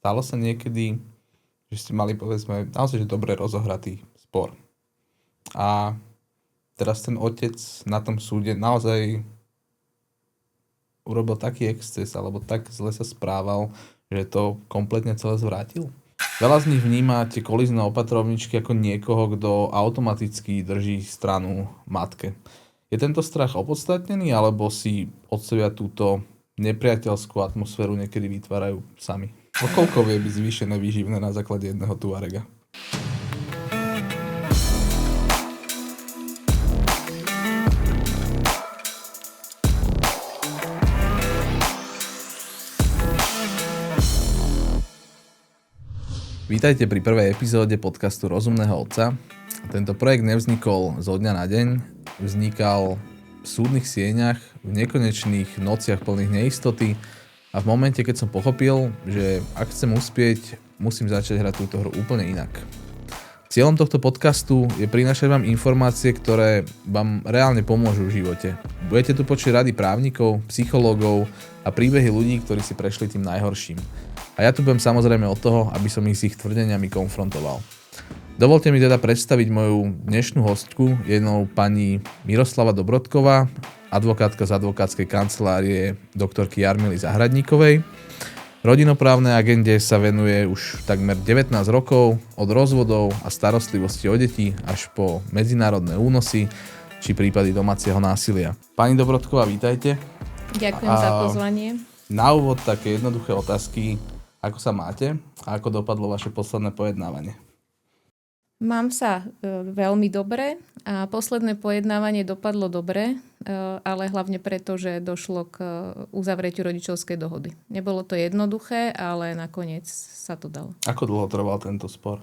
Stalo sa niekedy, že ste mali, povedzme, naozaj že dobre rozohratý spor. A teraz ten otec na tom súde naozaj urobil taký exces, alebo tak zle sa správal, že to kompletne celé zvrátil. Veľa z nich vníma tie kolízne opatrovničky ako niekoho, kto automaticky drží stranu matke. Je tento strach opodstatnený, alebo si otcovia túto nepriateľskú atmosféru niekedy vytvárajú sami? O koľko vie byť zvýšené výživné na základe jedného tuarega? Vítajte pri prvej epizóde podcastu Rozumného otca. Tento projekt nevznikol zo dňa na deň, vznikal v súdnych sieňach, v nekonečných nociach plných neistoty a v momente, keď som pochopil, že ak chcem uspieť, musím začať hrať túto hru úplne inak. Cieľom tohto podcastu je prinášať vám informácie, ktoré vám reálne pomôžu v živote. Budete tu počuť rady právnikov, psychológov a príbehy ľudí, ktorí si prešli tým najhorším. A ja tu budem samozrejme od toho, aby som ich s ich tvrdeniami konfrontoval. Dovolte mi teda predstaviť moju dnešnú hostku, jednou pani Miroslava Dobrotková, advokátka z advokátskej kancelárie doktorky Jarmily Zahradníkovej. Rodinoprávnej agende sa venuje už takmer 19 rokov, od rozvodov a starostlivosti o deti až po medzinárodné únosy či prípady domáceho násilia. Pani Dobrotková, vítajte. Ďakujem za pozvanie. Na úvod také jednoduché otázky. Ako sa máte a ako dopadlo vaše posledné pojednávanie? Mám sa veľmi dobre a posledné pojednávanie dopadlo dobre, ale hlavne preto, že došlo k uzavretiu rodičovskej dohody. Nebolo to jednoduché, ale nakoniec sa to dalo. Ako dlho trval tento spor?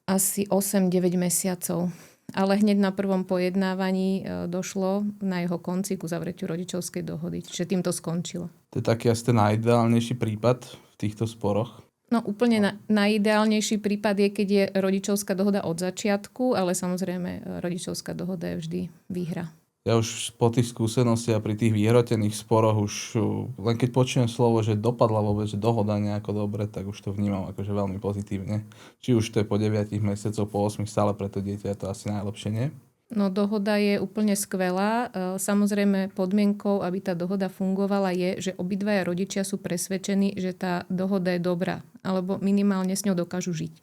Asi 8-9 mesiacov. Ale hneď na prvom pojednávaní došlo na jeho konci k uzavretiu rodičovskej dohody. Čiže tým to skončilo. To je taký asi ten najideálnejší prípad v týchto sporoch? No úplne najideálnejší prípad je, keď je rodičovská dohoda od začiatku, ale samozrejme rodičovská dohoda je vždy výhra. Ja už po tých skúsenostiach pri tých vyhrotených sporoch už len keď počujem slovo, že dopadla vôbec že dohoda nejako dobre, tak už to vnímam akože veľmi pozitívne. Či už to je po 9 mesiacoch, po 8 stále pre to dieťa je to asi najlepšie, nie? No dohoda je úplne skvelá. Samozrejme podmienkou, aby tá dohoda fungovala je, že obidvaja rodičia sú presvedčení, že tá dohoda je dobrá, alebo minimálne s ňou dokážu žiť.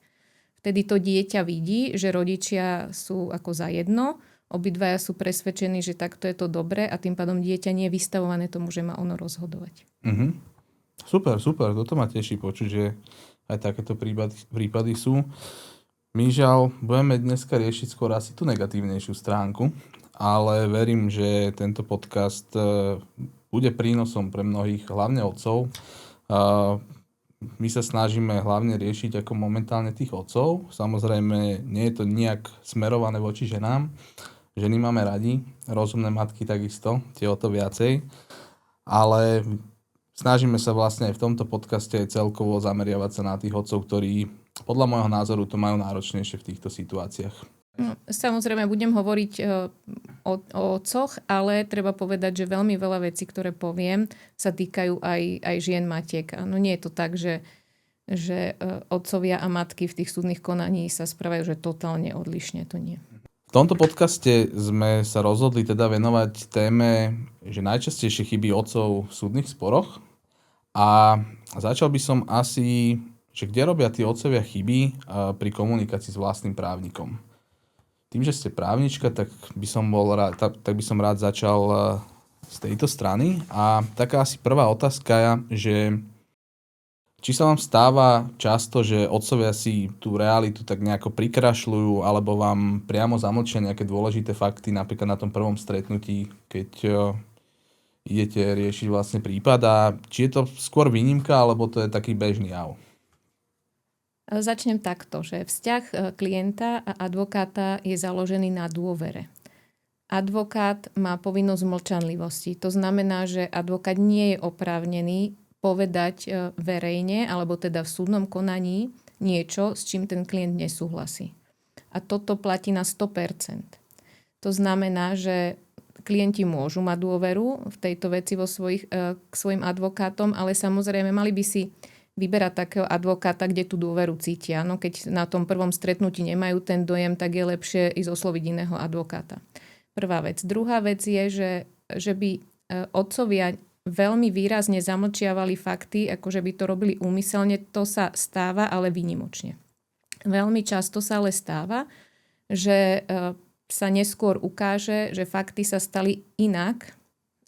Vtedy to dieťa vidí, že rodičia sú ako zajedno, obidvaja sú presvedčení, že takto je to dobré a tým pádom dieťa nie je vystavované tomu, že má ono rozhodovať. Super, toto ma teší počuť, že aj takéto prípady sú. My žiaľ budeme dneska riešiť skôr asi tú negatívnejšiu stránku, ale verím, že tento podcast bude prínosom pre mnohých, hlavne otcov. My sa snažíme hlavne riešiť ako momentálne tých otcov. Samozrejme, nie je to nejak smerované voči ženám. Ženy máme radi, rozumné matky takisto, tie o to viacej. Ale snažíme sa vlastne aj v tomto podcaste aj celkovo zameriavať sa na tých otcov, ktorí podľa môjho názoru to majú náročnejšie v týchto situáciách. Samozrejme, budem hovoriť o otcoch, ale treba povedať, že veľmi veľa vecí, ktoré poviem, sa týkajú aj žien matiek. No nie je to tak, že otcovia a matky v tých súdnych konaní sa správajú, že totálne odlišne, to nie. V tomto podcaste sme sa rozhodli teda venovať téme, že najčastejšie chyby otcov v súdnych sporoch. A začal by som asi, že kde robia tí otcovia chyby pri komunikácii s vlastným právnikom. Tým, že ste právnička, tak by som rád začal z tejto strany. A taká asi prvá otázka je, že či sa vám stáva často, že otcovia si tú realitu tak nejako prikrašľujú, alebo vám priamo zamlčia nejaké dôležité fakty, napríklad na tom prvom stretnutí, keď idete riešiť vlastne prípad. A či je to skôr výnimka, alebo to je taký bežný jav? Začnem takto, že vzťah klienta a advokáta je založený na dôvere. Advokát má povinnosť mlčanlivosti. To znamená, že advokát nie je oprávnený povedať verejne, alebo teda v súdnom konaní niečo, s čím ten klient nesúhlasí. A toto platí na 100%. To znamená, že klienti môžu mať dôveru v tejto veci k svojim advokátom, ale samozrejme mali by si vyberať takého advokáta, kde tú dôveru cítia. No, keď na tom prvom stretnutí nemajú ten dojem, tak je lepšie ísť osloviť iného advokáta. Prvá vec. Druhá vec je, že by otcovia veľmi výrazne zamlčiavali fakty, akože by to robili úmyselne. To sa stáva, ale výnimočne. Veľmi často sa ale stáva, že sa neskôr ukáže, že fakty sa stali inak,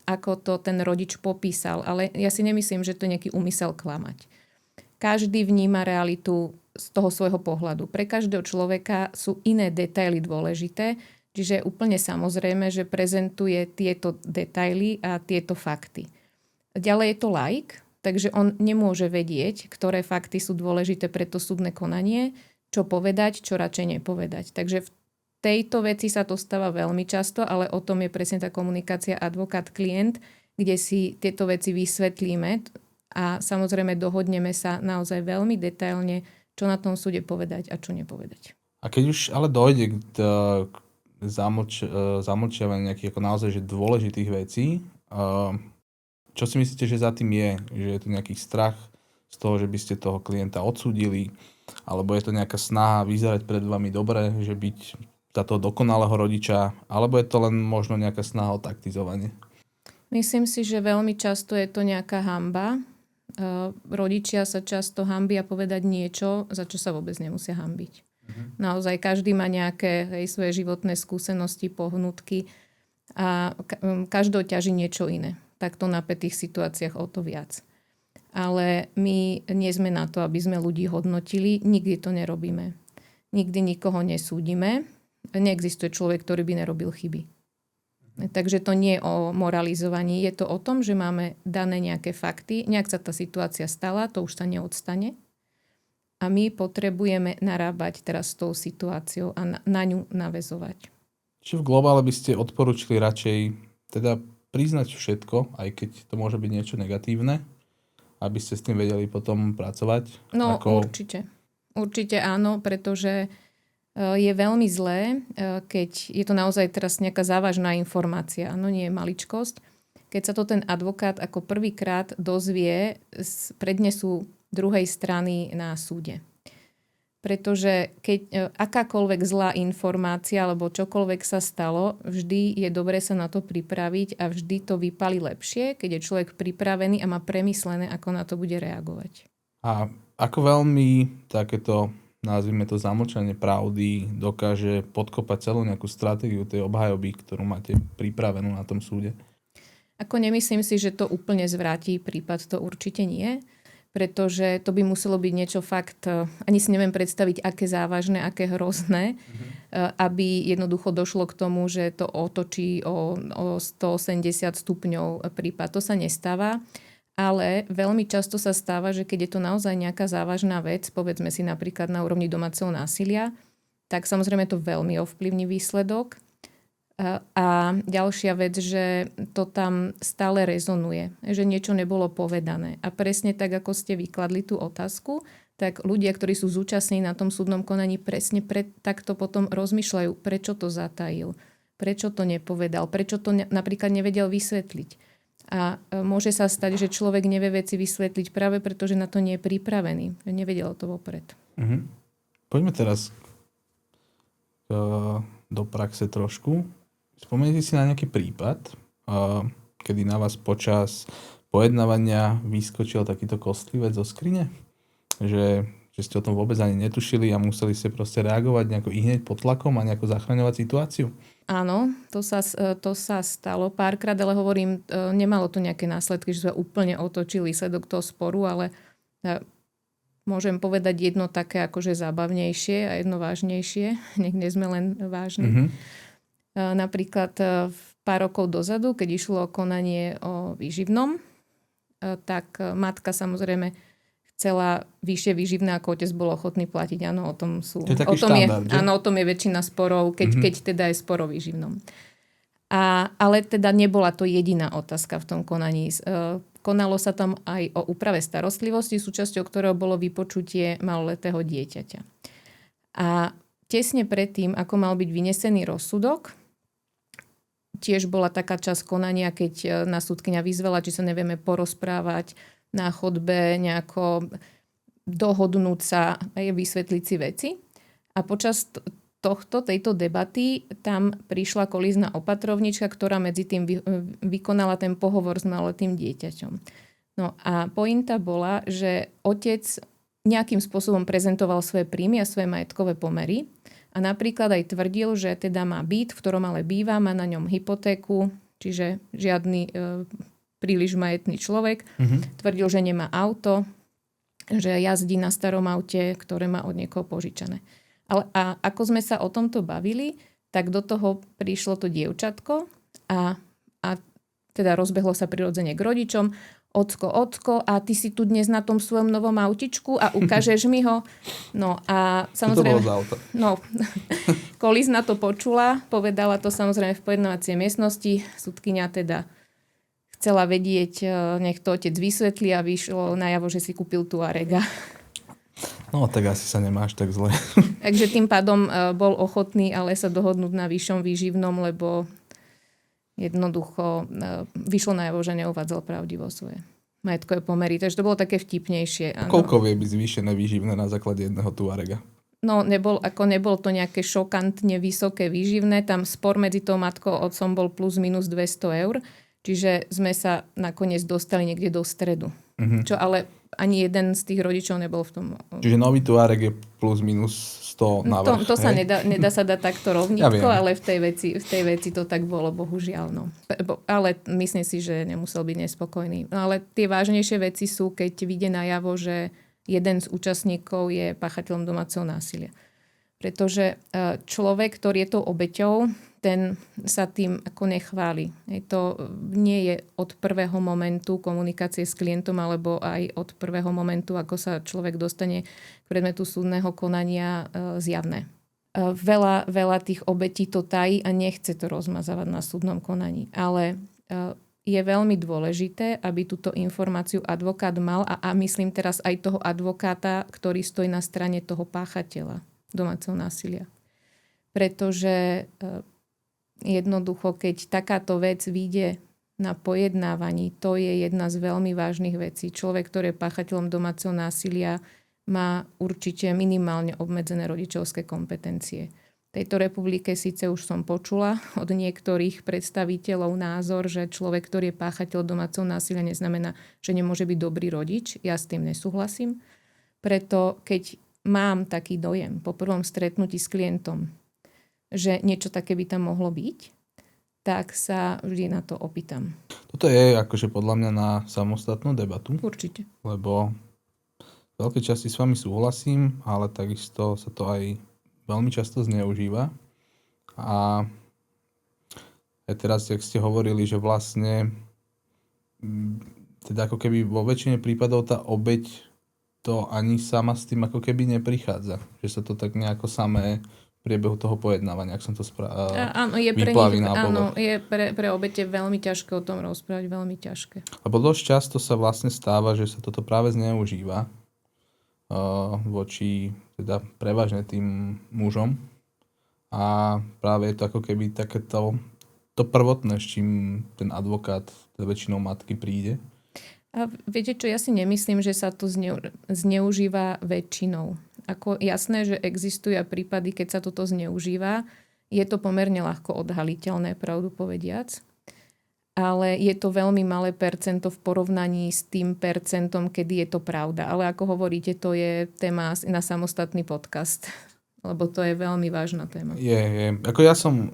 ako to ten rodič popísal. Ale ja si nemyslím, že to je nejaký úmysel klamať. Každý vníma realitu z toho svojho pohľadu. Pre každého človeka sú iné detaily dôležité, čiže je úplne samozrejme, že prezentuje tieto detaily a tieto fakty. Ďalej je to laik, takže on nemôže vedieť, ktoré fakty sú dôležité pre to súdne konanie, čo povedať, čo radšej nepovedať. Takže v tejto veci sa to stáva veľmi často, ale o tom je presne tá komunikácia advokát-klient, kde si tieto veci vysvetlíme a samozrejme dohodneme sa naozaj veľmi detailne, čo na tom súde povedať a čo nepovedať. A keď už ale dojde k zamlčiavaniu nejakých ako naozaj že dôležitých vecí, čo si myslíte, že za tým je? Že je to nejaký strach z toho, že by ste toho klienta odsúdili? Alebo je to nejaká snaha vyzerať pred vami dobre, že byť za toho dokonalého rodiča? Alebo je to len možno nejaká snaha o taktizovanie? Myslím si, že veľmi často je to nejaká hanba. Rodičia sa často hanbia povedať niečo, za čo sa vôbec nemusia hanbiť. Naozaj každý má nejaké svoje životné skúsenosti, pohnutky a každý ťaží niečo iné. Takto na napätých situáciách o to viac. Ale my nie sme na to, aby sme ľudí hodnotili. Nikdy to nerobíme. Nikdy nikoho nesúdime. Neexistuje človek, ktorý by nerobil chyby. Takže to nie je o moralizovaní. Je to o tom, že máme dané nejaké fakty. Nejak sa tá situácia stala, to už sa neodstane. A my potrebujeme narábať teraz s tou situáciou a na ňu naväzovať. Čiže v globále by ste odporúčili radšej teda priznať všetko, aj keď to môže byť niečo negatívne, aby ste s tým vedeli potom pracovať? No určite. Určite áno, pretože je veľmi zlé, keď je to naozaj teraz nejaká závažná informácia. Áno, nie je maličkosť. Keď sa to ten advokát ako prvýkrát dozvie z prednesu druhej strany na súde. Pretože keď akákoľvek zlá informácia alebo čokoľvek sa stalo, vždy je dobré sa na to pripraviť a vždy to vypali lepšie, keď je človek pripravený a má premyslené, ako na to bude reagovať. A ako veľmi takéto, nazvime to zamlčanie pravdy, dokáže podkopať celú nejakú stratégiu tej obhajoby, ktorú máte pripravenú na tom súde? Ako nemyslím si, že to úplne zvráti prípad, to určite nie. Pretože to by muselo byť niečo fakt, ani si neviem predstaviť, aké závažné, aké hrozné, aby jednoducho došlo k tomu, že to otočí o 180 stupňov prípad. To sa nestáva, ale veľmi často sa stáva, že keď je to naozaj nejaká závažná vec, povedzme si napríklad na úrovni domáceho násilia, tak samozrejme to veľmi ovplyvní výsledok. A ďalšia vec, že to tam stále rezonuje, že niečo nebolo povedané. A presne tak, ako ste vykladli tú otázku, tak ľudia, ktorí sú zúčastnení na tom súdnom konaní, presne takto potom rozmýšľajú, prečo to zatajil, prečo to nepovedal, prečo to napríklad nevedel vysvetliť. A môže sa stať, že človek nevie veci vysvetliť práve preto, že na to nie je pripravený, že nevedel to vopred. Poďme teraz do praxe trošku. Spomeniete si na nejaký prípad, kedy na vás počas pojednávania vyskočil takýto kostlivec zo skrine? Že ste o tom vôbec ani netušili a museli ste proste reagovať nejako ihneď pod tlakom a nejako zachraňovať situáciu? Áno, to sa stalo párkrát, ale hovorím, nemalo to nejaké následky, že sme úplne otočili výsledok toho sporu, ale môžem povedať jedno také akože zábavnejšie a jedno vážnejšie. Nech nie sme len vážni. Napríklad pár rokov dozadu, keď išlo o konanie o výživnom, tak matka samozrejme chcela vyššie výživné, ako otec bol ochotný platiť. Áno, o tom sú. To je taký štandard, že? Áno, o tom je väčšina sporov, keď teda je spor o výživnom. Ale teda nebola to jediná otázka v tom konaní. Konalo sa tam aj o úprave starostlivosti, súčasťou ktorého bolo vypočutie maloletého dieťaťa. A tesne predtým, ako mal byť vynesený rozsudok, tiež bola taká časť konania, keď nás súdkyňa vyzvala, či sa nevieme porozprávať na chodbe nejako dohodnúť sa a vysvetliť si veci. A počas tejto debaty tam prišla kolízna opatrovnička, ktorá medzi tým vykonala ten pohovor s maloletým dieťaťom. No a pointa bola, že otec nejakým spôsobom prezentoval svoje príjmy a svoje majetkové pomery a napríklad aj tvrdil, že teda má byt, v ktorom ale býva, má na ňom hypotéku, čiže žiadny príliš majetný človek. Tvrdil, že nemá auto, že jazdí na starom aute, ktoré má od niekoho požičané. A ako sme sa o tomto bavili, tak do toho prišlo to dievčatko a teda rozbehlo sa prirodzene k rodičom. Ocko, a ty si tu dnes na tom svojom novom autičku a ukážeš mi ho. No a samozrejme... To bolo z auta. No, kolízna to počula, povedala to samozrejme v pojednávacej miestnosti. Sudkyňa teda chcela vedieť, nech to otec vysvetlí a vyšlo najavo, že si kúpil Tuarega. No tak asi sa nemáš tak zle. Takže tým pádom bol ochotný ale sa dohodnúť na vyššom výživnom, lebo jednoducho vyšlo najavo, že neuvádzal pravdivo svoje majetkové pomery. Takže to bolo také vtipnejšie. Áno. Koľko vie byť zvýšené výživné na základe jedného Tuarega? No nebol to nejaké šokantne vysoké výživné. Tam spor medzi tou matkou a otcom bol plus minus 200 eur. Čiže sme sa nakoniec dostali niekde do stredu. Čo ale ani jeden z tých rodičov nebol v tom. Čiže nový Tuareg je plus minus 100 na vrch. To sa nedá sa dať takto rovnítko, ale v tej veci to tak bolo, bohužiaľ. No. Ale myslím si, že nemusel byť nespokojný. No, ale tie vážnejšie veci sú, keď vyjde najavo, že jeden z účastníkov je páchateľom domáceho násilia. Pretože človek, ktorý je tou obeťou, ten sa tým ako nechváli. To nie je od prvého momentu komunikácie s klientom alebo aj od prvého momentu, ako sa človek dostane k predmetu súdneho konania zjavné. Veľa tých obetí to tají a nechce to rozmazávať na súdnom konaní. Ale je veľmi dôležité, aby túto informáciu advokát mal a myslím teraz aj toho advokáta, ktorý stojí na strane toho páchateľa domáceho násilia. Pretože jednoducho, keď takáto vec vyjde na pojednávaní, to je jedna z veľmi vážnych vecí. Človek, ktorý je páchateľom domáceho násilia, má určite minimálne obmedzené rodičovské kompetencie. V tejto republike síce už som počula od niektorých predstaviteľov názor, že človek, ktorý je páchateľ domáceho násilia, neznamená, že nemôže byť dobrý rodič. Ja s tým nesúhlasím. Preto, keď mám taký dojem po prvom stretnutí s klientom, že niečo také by tam mohlo byť, tak sa vždy na to opýtam. Toto je akože podľa mňa na samostatnú debatu. Určite. Lebo v veľkej časti s vami súhlasím, ale takisto sa to aj veľmi často zneužíva. A aj teraz, jak ste hovorili, že vlastne teda ako keby vo väčšine prípadov tá obeť to ani sama s tým ako keby neprichádza. Že sa to tak nejako samé priebehu toho pojednávania, ak som to áno, je pre nich, áno, je pre obete veľmi ťažké o tom rozprávať, veľmi ťažké. Lebo dosť často sa vlastne stáva, že sa toto práve zneužíva voči teda prevažne tým mužom a práve je to ako keby takéto to prvotné, s čím ten advokát väčšinou matky príde. A viete čo, ja si nemyslím, že sa to zneužíva väčšinou. Ako jasné, že existujú prípady, keď sa toto zneužíva. Je to pomerne ľahko odhaliteľné, pravdu povediac. Ale je to veľmi malé percento v porovnaní s tým percentom, kedy je to pravda. Ale ako hovoríte, to je téma na samostatný podcast. Lebo to je veľmi vážna téma. Je. Ako ja som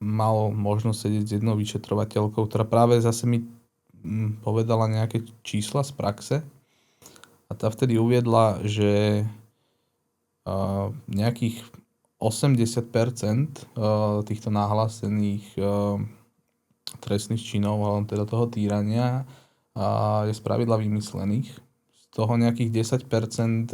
mal možnosť sedieť s jednou vyšetrovateľkou, ktorá práve zase mi povedala nejaké čísla z praxe. A tá vtedy uviedla, že nejakých 80% týchto nahlásených trestných činov, alebo teda toho týrania je spravidla vymyslených. Z toho nejakých 10%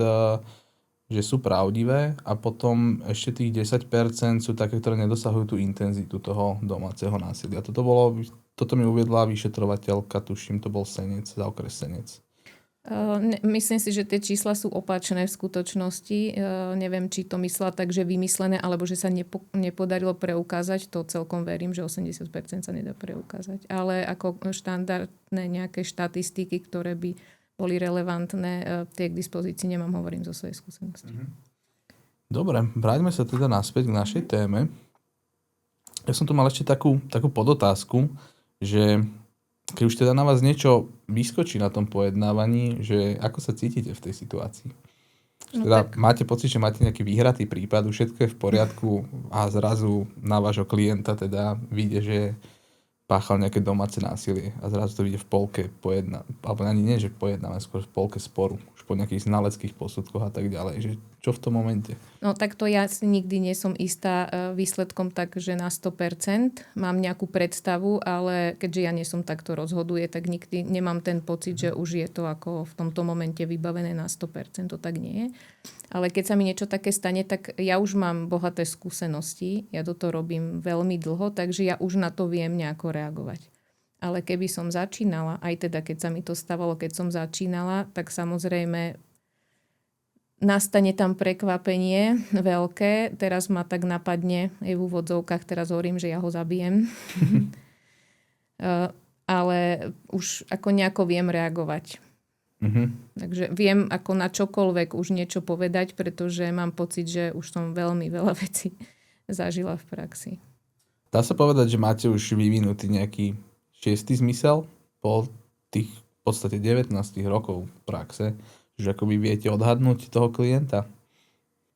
že sú pravdivé a potom ešte tých 10% sú také, ktoré nedosahujú tú intenzitu toho domáceho násilia. Toto mi uviedla vyšetrovateľka, tuším, to bol Senec, za okres Senec. Myslím si, že tie čísla sú opačné v skutočnosti. Neviem, či to myslela tak, že vymyslené, alebo že sa nepodarilo preukázať. To celkom verím, že 80% sa nedá preukázať. Ale ako štandardné nejaké štatistiky, ktoré by boli relevantné, tie k dispozícii nemám, hovorím zo svojej skúsenosti. Dobre, vráťme sa teda naspäť k našej téme. Ja som tu mal ešte takú podotázku, že keď už teda na vás niečo vyskočí na tom pojednávaní, že ako sa cítite v tej situácii? Teda máte pocit, že máte nejaký vyhratý prípad, už všetko je v poriadku a zrazu na vášho klienta teda vyjde, že páchal nejaké domáce násilie a zrazu to vyjde v polke alebo ani nie, že pojednáme, skôr v polke sporu, už po nejakých znaleckých posudkoch a tak ďalej. Že čo v tom momente? No tak to ja si nikdy nie som istá výsledkom tak, že na 100% mám nejakú predstavu, ale keďže ja nie som takto rozhoduje, tak nikdy nemám ten pocit, že už je to ako v tomto momente vybavené na 100%, to tak nie je. Ale keď sa mi niečo také stane, tak ja už mám bohaté skúsenosti, ja toto robím veľmi dlho, takže ja už na to viem nejako reagovať. Ale keby som začínala, aj teda keď sa mi to stávalo, keď som začínala, tak samozrejme nastane tam prekvapenie veľké. Teraz ma tak napadne, aj v úvodzovkách teraz hovorím, že ja ho zabijem. Ale už ako nejako viem reagovať. Takže viem ako na čokoľvek už niečo povedať, pretože mám pocit, že už som veľmi veľa vecí zažila v praxi. Dá sa povedať, že máte už vyvinutý nejaký šiestý zmysel po tých v podstate 19 rokov praxe, že akoby viete odhadnúť toho klienta?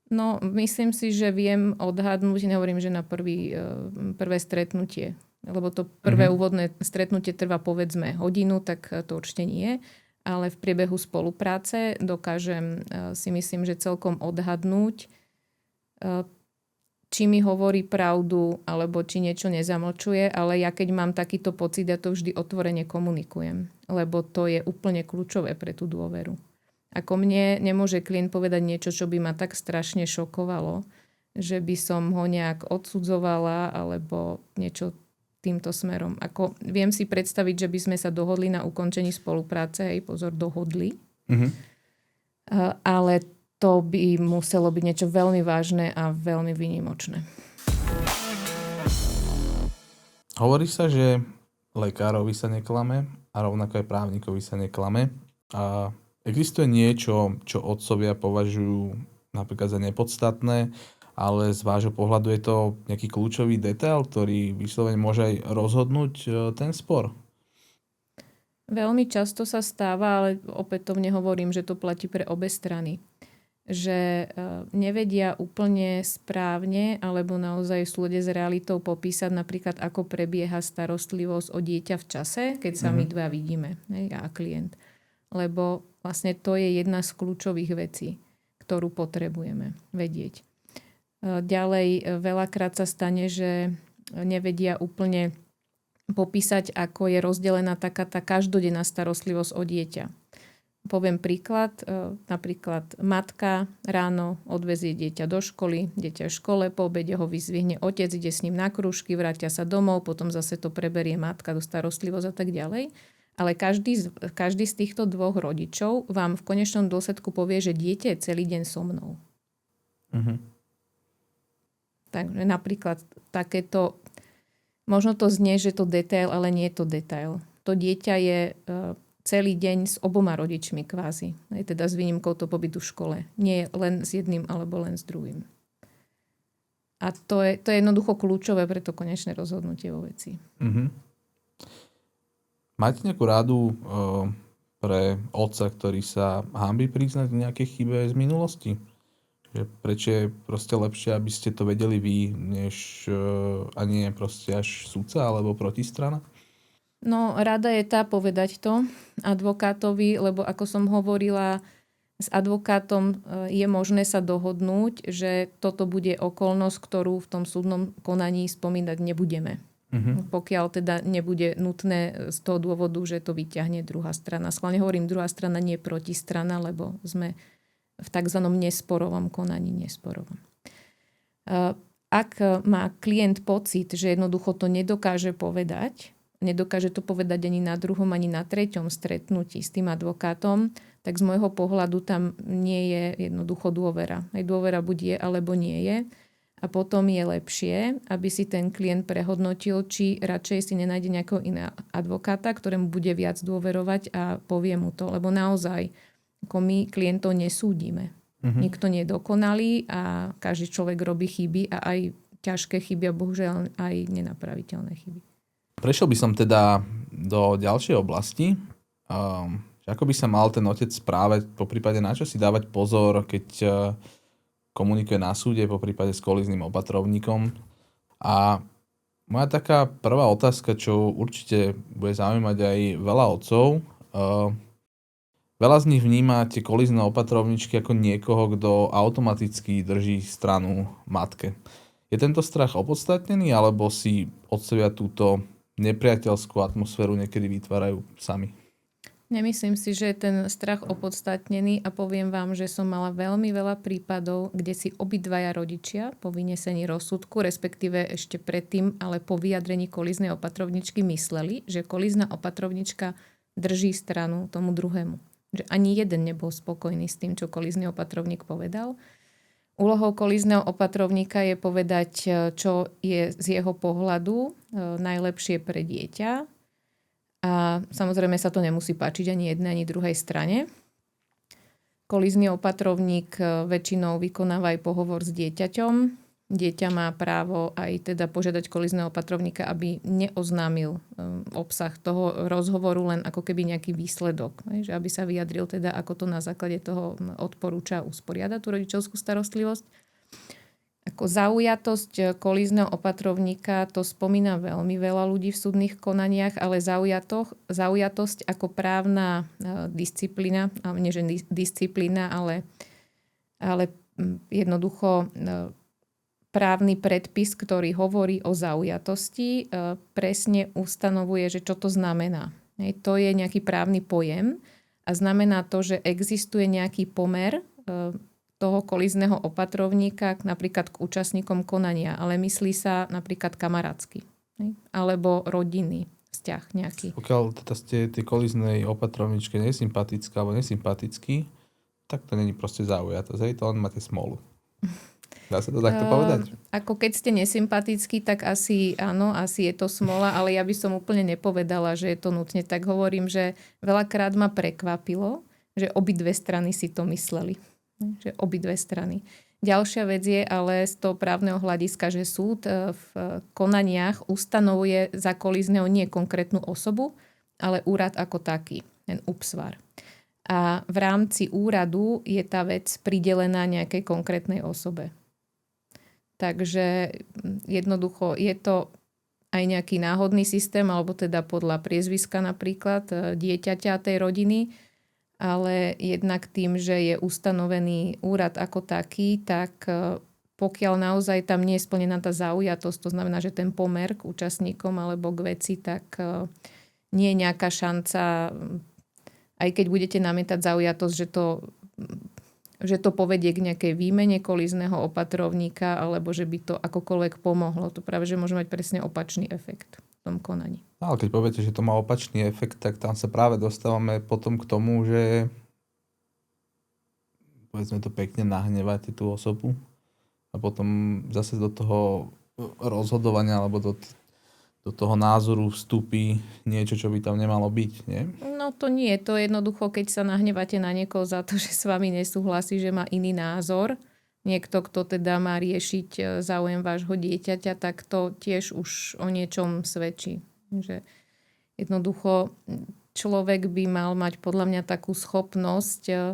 No, myslím si, že viem odhadnúť, nehovorím, že na prvé stretnutie, lebo to prvé úvodné stretnutie trvá povedzme hodinu, tak to určite nie. Ale v priebehu spolupráce dokážem si myslím, že celkom odhadnúť, či mi hovorí pravdu, alebo či niečo nezamlčuje, ale ja keď mám takýto pocit, ja to vždy otvorene komunikujem, lebo to je úplne kľúčové pre tú dôveru. Ako mne nemôže klient povedať niečo, čo by ma tak strašne šokovalo, že by som ho nejak odsudzovala, alebo niečo týmto smerom. Ako viem si predstaviť, že by sme sa dohodli na ukončení spolupráce, hej, pozor, dohodli. Ale to by muselo byť niečo veľmi vážne a veľmi výnimočné. Hovorí sa, že lekárovi sa neklame a rovnako aj právnikovi sa neklame. A existuje niečo, čo otcovia považujú napríklad za nepodstatné, ale z vášho pohľadu je to nejaký kľúčový detail, ktorý vyslovene môže aj rozhodnúť ten spor? Veľmi často sa stáva, ale opätovne hovorím, že to platí pre obe strany. Že nevedia úplne správne alebo naozaj v súlade s realitou popísať napríklad, ako prebieha starostlivosť o dieťa v čase, keď sa my dva vidíme, ja a klient. Lebo vlastne to je jedna z kľúčových vecí, ktorú potrebujeme vedieť. Ďalej veľakrát sa stane, že nevedia úplne popísať, ako je rozdelená taká tá každodenná starostlivosť o dieťa. Poviem príklad, napríklad matka ráno odvezie dieťa do školy, dieťa v škole, po obede ho vyzvihne otec, ide s ním na krúžky, vrátia sa domov, potom zase to preberie matka do starostlivosť a tak ďalej. Ale každý z týchto dvoch rodičov vám v konečnom dôsledku povie, že dieťa je celý deň so mnou. Takže napríklad takéto, možno to znie, že to detail, ale nie je to detail. To dieťa je celý deň s oboma rodičmi kvázi. Teda s výnimkou toho pobytu v škole. Nie len s jedným alebo len s druhým. A to je jednoducho kľúčové pre to konečné rozhodnutie vo veci. Máte nejakú radu pre otca, ktorý sa hanbí priznať nejaké chybe z minulosti? Že prečo je proste lepšie, aby ste to vedeli vy, než a nie proste až sudca alebo protistrana? No, rada je tá povedať to advokátovi, lebo ako som hovorila, s advokátom je možné sa dohodnúť, že toto bude okolnosť, ktorú v tom súdnom konaní spomínať nebudeme. Pokiaľ teda nebude nutné z toho dôvodu, že to vyťahne druhá strana. Schválne hovorím, druhá strana nie je protistrana, lebo sme v tzv. Nesporovom konaní. Ak má klient pocit, že jednoducho to nedokáže to povedať ani na druhom, ani na treťom stretnutí s tým advokátom, tak z môjho pohľadu tam nie je jednoducho dôvera. Aj dôvera buď je, alebo nie je. A potom je lepšie, aby si ten klient prehodnotil, či radšej si nenájde nejakého iného advokáta, ktorému bude viac dôverovať a povie mu to. Lebo naozaj, ako my klientov nesúdime. Nikto nie je dokonalý a každý človek robí chyby a aj ťažké chyby a bohužiaľ aj nenapraviteľné chyby. Prešiel by som teda do ďalšej oblasti. Ako by sa mal ten otec správať, poprípade na čo si dávať pozor, keď komunikuje na súde, poprípade s kolízným opatrovníkom. A moja taká prvá otázka, čo určite bude zaujímať aj veľa otcov, veľa z nich vníma tie kolízne opatrovničky ako niekoho, kto automaticky drží stranu matke. Je tento strach opodstatnený, alebo si otcovia túto nepriateľskú atmosféru niekedy vytvárajú sami? Nemyslím si, že je ten strach opodstatnený a poviem vám, že som mala veľmi veľa prípadov, kde si obidvaja rodičia po vynesení rozsudku, respektíve ešte predtým, ale po vyjadrení kolíznej opatrovničky mysleli, že kolízna opatrovnička drží stranu tomu druhému. Že ani jeden nebol spokojný s tým, čo kolízny opatrovník povedal. Úlohou kolízneho opatrovníka je povedať, čo je z jeho pohľadu najlepšie pre dieťa. A samozrejme sa to nemusí páčiť ani jednej, ani druhej strane. Kolízny opatrovník väčšinou vykonáva aj pohovor s dieťaťom. Dieťa má právo aj teda požiadať kolízneho opatrovníka, aby neoznámil obsah toho rozhovoru, len ako keby nejaký výsledok. Že aby sa vyjadril teda, ako to na základe toho odporúča usporiadať tú rodičovskú starostlivosť. Ako zaujatosť kolízneho opatrovníka to spomína veľmi veľa ľudí v súdnych konaniach, ale zaujatosť ako právna disciplína, nie že disciplína, ale jednoducho právny predpis, ktorý hovorí o zaujatosti, presne ustanovuje, že čo to znamená. To je nejaký právny pojem a znamená to, že existuje nejaký pomer toho kolízneho opatrovníka napríklad k účastníkom konania, ale myslí sa napríklad kamarátsky, alebo rodinný vzťah nejaký. Pokiaľ teda ste tej kolíznej opatrovničke nesympatická alebo nesympatický, tak to není proste zaujatosť. To len máte smolu. Dá sa to takto povedať? Ako keď ste nesympatický, tak asi áno, asi je to smola, ale ja by som úplne nepovedala, že je to nutne. Tak hovorím, že veľakrát ma prekvapilo, že obidve strany si to mysleli. Že obidve strany. Ďalšia vec je ale z toho právneho hľadiska, že súd v konaniach ustanovuje za kolízneho nie konkrétnu osobu, ale úrad ako taký, ten úpsvar. A v rámci úradu je tá vec pridelená nejakej konkrétnej osobe. Takže jednoducho je to aj nejaký náhodný systém, alebo teda podľa priezviska napríklad dieťaťa tej rodiny, ale jednak tým, že je ustanovený úrad ako taký, tak pokiaľ naozaj tam nie je splnená tá zaujatosť, to znamená, že ten pomer k účastníkom alebo k veci, tak nie je nejaká šanca, aj keď budete namietať zaujatosť, že to povedie k nejakej výmene kolízneho opatrovníka alebo že by to akokoľvek pomohlo. To práve, že môže mať presne opačný efekt v tom konaní. Ale keď poviete, že to má opačný efekt, tak tam sa práve dostávame potom k tomu, že povedzme to pekne nahnevate tú osobu a potom zase do toho rozhodovania alebo do toho názoru vstúpi niečo, čo by tam nemalo byť, nie? No to nie. To jednoducho, keď sa nahnevate na niekoho za to, že s vami nesúhlasí, že má iný názor, niekto, kto teda má riešiť záujem vášho dieťaťa, tak to tiež už o niečom svedčí. Že jednoducho človek by mal mať podľa mňa takú schopnosť,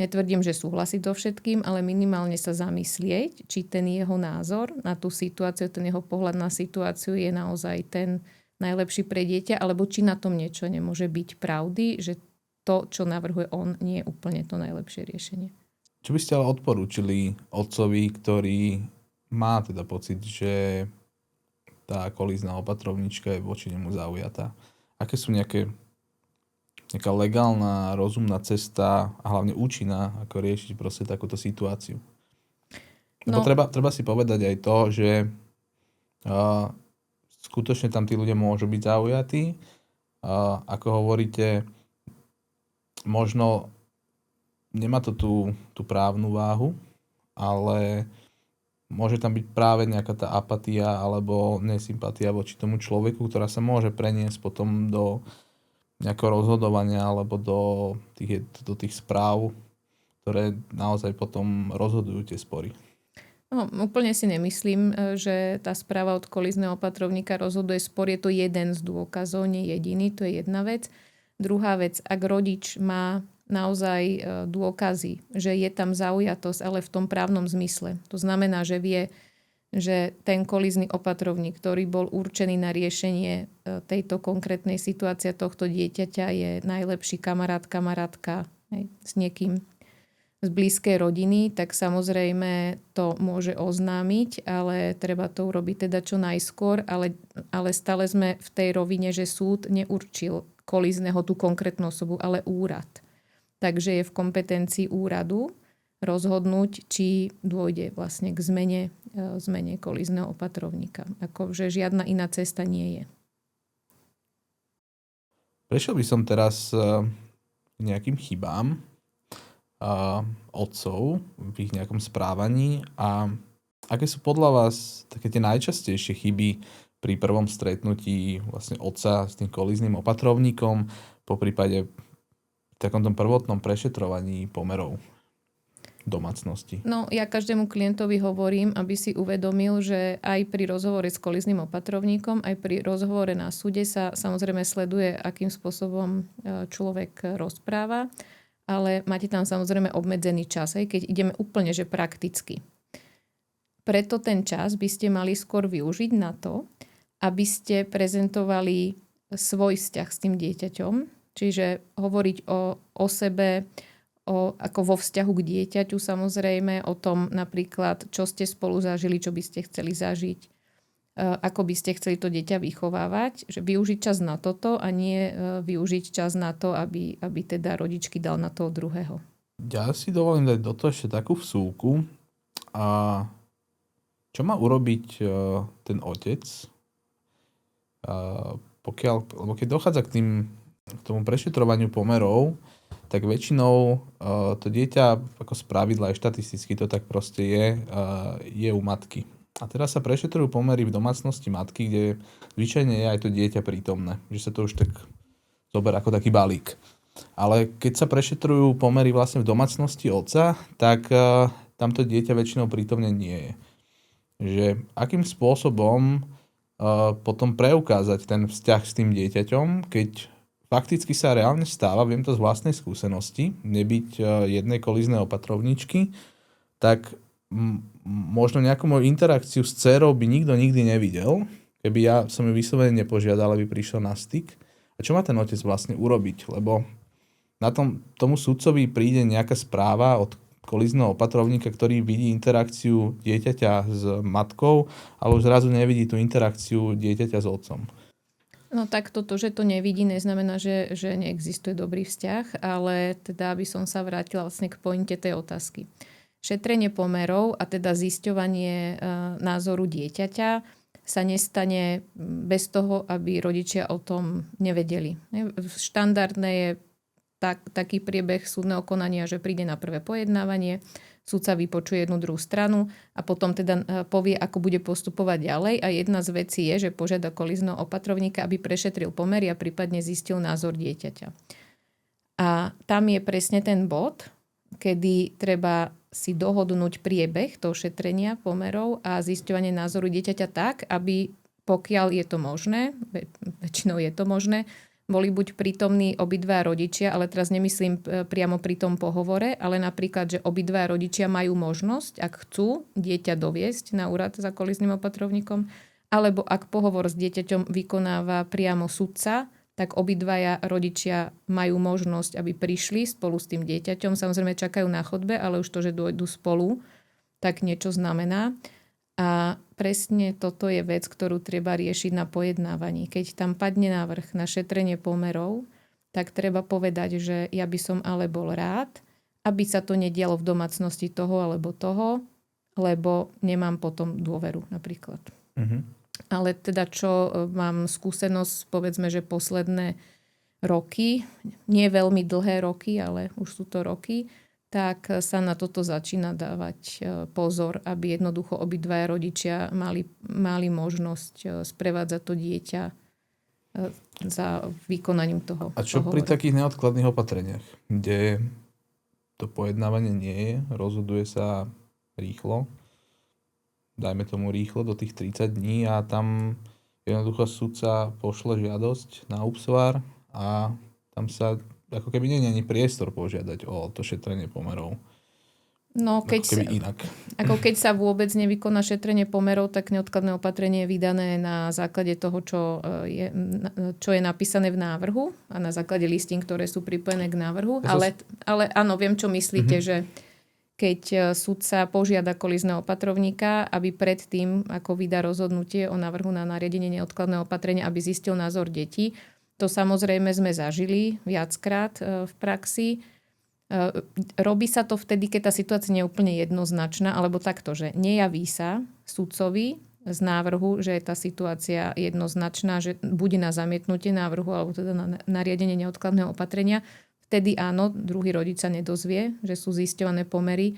netvrdím, že súhlasiť so všetkým, ale minimálne sa zamyslieť, či ten jeho názor na tú situáciu, ten jeho pohľad na situáciu je naozaj ten najlepší pre dieťa, alebo či na tom niečo nemôže byť pravdy, že to, čo navrhuje on, nie je úplne to najlepšie riešenie. Čo by ste ale odporúčili otcovi, ktorý má teda pocit, že tá kolízna opatrovnička je voči nemu zaujatá? Aké sú nejaká legálna, rozumná cesta a hlavne účinná, ako riešiť proste takúto situáciu? No. Treba si povedať aj to, že skutočne tam tí ľudia môžu byť zaujatí. Ako hovoríte, možno nemá to tú právnu váhu, ale môže tam byť práve nejaká tá apatia alebo nesympatia voči tomu človeku, ktorá sa môže preniesť potom do nejakého rozhodovania alebo do tých správ, ktoré naozaj potom rozhodujú tie spory. No, úplne si nemyslím, že tá správa od kolízneho opatrovníka rozhoduje spor. Je to jeden z dôkazov, nie jediný, to je jedna vec. Druhá vec, ak rodič má naozaj dôkazy, že je tam zaujatosť, ale v tom právnom zmysle. To znamená, že vie, že ten kolízny opatrovník, ktorý bol určený na riešenie tejto konkrétnej situácie tohto dieťaťa, je najlepší kamarátka s niekým z blízkej rodiny, tak samozrejme to môže oznámiť, ale treba to urobiť teda čo najskôr, ale stále sme v tej rovine, že súd neurčil kolízneho tú konkrétnu osobu, ale úrad. Takže je v kompetencii úradu rozhodnúť, či dôjde vlastne k zmene kolízneho opatrovníka. Akože žiadna iná cesta nie je. Prešiel by som teraz k nejakým chybám otcov v ich nejakom správaní a aké sú podľa vás také tie najčastejšie chyby pri prvom stretnutí vlastne otca s tým kolízným opatrovníkom, po prípade v takomto prvotnom prešetrovaní pomerov domácnosti? No, ja každému klientovi hovorím, aby si uvedomil, že aj pri rozhovore s kolízným opatrovníkom, aj pri rozhovore na súde sa samozrejme sleduje, akým spôsobom človek rozpráva, ale máte tam samozrejme obmedzený čas, keď ideme úplne že prakticky. Preto ten čas by ste mali skôr využiť na to, aby ste prezentovali svoj vzťah s tým dieťaťom, čiže hovoriť o sebe, ako vo vzťahu k dieťaťu samozrejme, o tom napríklad, čo ste spolu zažili, čo by ste chceli zažiť, ako by ste chceli to dieťa vychovávať, že využiť čas na toto a nie využiť čas na to, aby teda rodičky dal na toho druhého. Ja si dovolím dať do toho ešte takú vsúku. A čo má urobiť ten otec, lebo keď dochádza k tomu prešetrovaniu pomerov, tak väčšinou to dieťa ako spravidla aj štatisticky to tak proste je u matky. A teraz sa prešetrujú pomery v domácnosti matky, kde zvyčajne je aj to dieťa prítomné. Že sa to už tak zoberá ako taký balík. Ale keď sa prešetrujú pomery vlastne v domácnosti otca, tak tamto dieťa väčšinou prítomne nie je. Že akým spôsobom potom preukázať ten vzťah s tým dieťaťom, keď fakticky sa reálne stáva, viem to z vlastnej skúsenosti, nebyť jednej kolíznej opatrovničky, tak možno nejakú moju interakciu s dcerou by nikto nikdy nevidel, keby ja som ju vyslovene nepožiadal, aby prišiel na styk. A čo má ten otec vlastne urobiť? Lebo na tomu sudcovi príde nejaká správa od kolízneho opatrovníka, ktorý vidí interakciu dieťaťa s matkou, ale už zrazu nevidí tú interakciu dieťaťa s otcom. No tak toto, že to nevidí, neznamená, že neexistuje dobrý vzťah, ale teda aby som sa vrátila vlastne k pointe tej otázky. Šetrenie pomerov a teda zisťovanie názoru dieťaťa sa nestane bez toho, aby rodičia o tom nevedeli. Štandardné je taký priebeh súdneho konania, že príde na prvé pojednávanie, sudca vypočuje jednu druhú stranu a potom teda povie, ako bude postupovať ďalej. A jedna z vecí je, že požiada kolízneho opatrovníka, aby prešetril pomery a prípadne zistil názor dieťaťa. A tam je presne ten bod, kedy treba si dohodnúť priebeh toho šetrenia pomerov a zisťovanie názoru dieťaťa tak, aby pokiaľ je to možné, väčšinou je to možné, boli buď prítomní obidva rodičia, ale teraz nemyslím priamo pri tom pohovore, ale napríklad, že obidva rodičia majú možnosť, ak chcú dieťa doviesť na úrad za kolíznym opatrovníkom, alebo ak pohovor s dieťaťom vykonáva priamo sudca, tak obidvaja rodičia majú možnosť, aby prišli spolu s tým dieťaťom. Samozrejme čakajú na chodbe, ale už to, že dôjdu spolu, tak niečo znamená. A presne toto je vec, ktorú treba riešiť na pojednávaní. Keď tam padne návrh na šetrenie pomerov, tak treba povedať, že ja by som ale bol rád, aby sa to nedialo v domácnosti toho alebo toho, lebo nemám potom dôveru napríklad. Ale teda čo mám skúsenosť, povedzme, že posledné roky, nie veľmi dlhé roky, ale už sú to roky, tak sa na toto začína dávať pozor, aby jednoducho obidvaja rodičia mali možnosť sprevádzať to dieťa za vykonaním toho. A čo pri takých neodkladných opatreniach, kde to pojednávanie nie je, rozhoduje sa rýchlo, dajme tomu rýchlo do tých 30 dní a tam jednoducho sudca pošle žiadosť na úpsvar a tam sa ako keby nie je ani priestor požiadať o to šetrenie pomerov. No, ako keď sa vôbec nevykoná šetrenie pomerov, tak neodkladné opatrenie je vydané na základe toho, čo je napísané v návrhu a na základe listín, ktoré sú pripojené k návrhu. Ale áno, viem, čo myslíte, že keď sudca požiada kolízneho opatrovníka, aby predtým, ako vydá rozhodnutie o návrhu na nariadenie neodkladného opatrenia, aby zistil názor detí. To samozrejme sme zažili viackrát v praxi. Robí sa to vtedy, keď tá situácia nie je úplne jednoznačná, alebo takto, že nejaví sa sudcovi z návrhu, že je tá situácia jednoznačná, že bude na zamietnutie návrhu alebo teda na nariadenie neodkladného opatrenia. Vtedy áno, druhý rodič sa nedozvie, že sú zisťované pomery,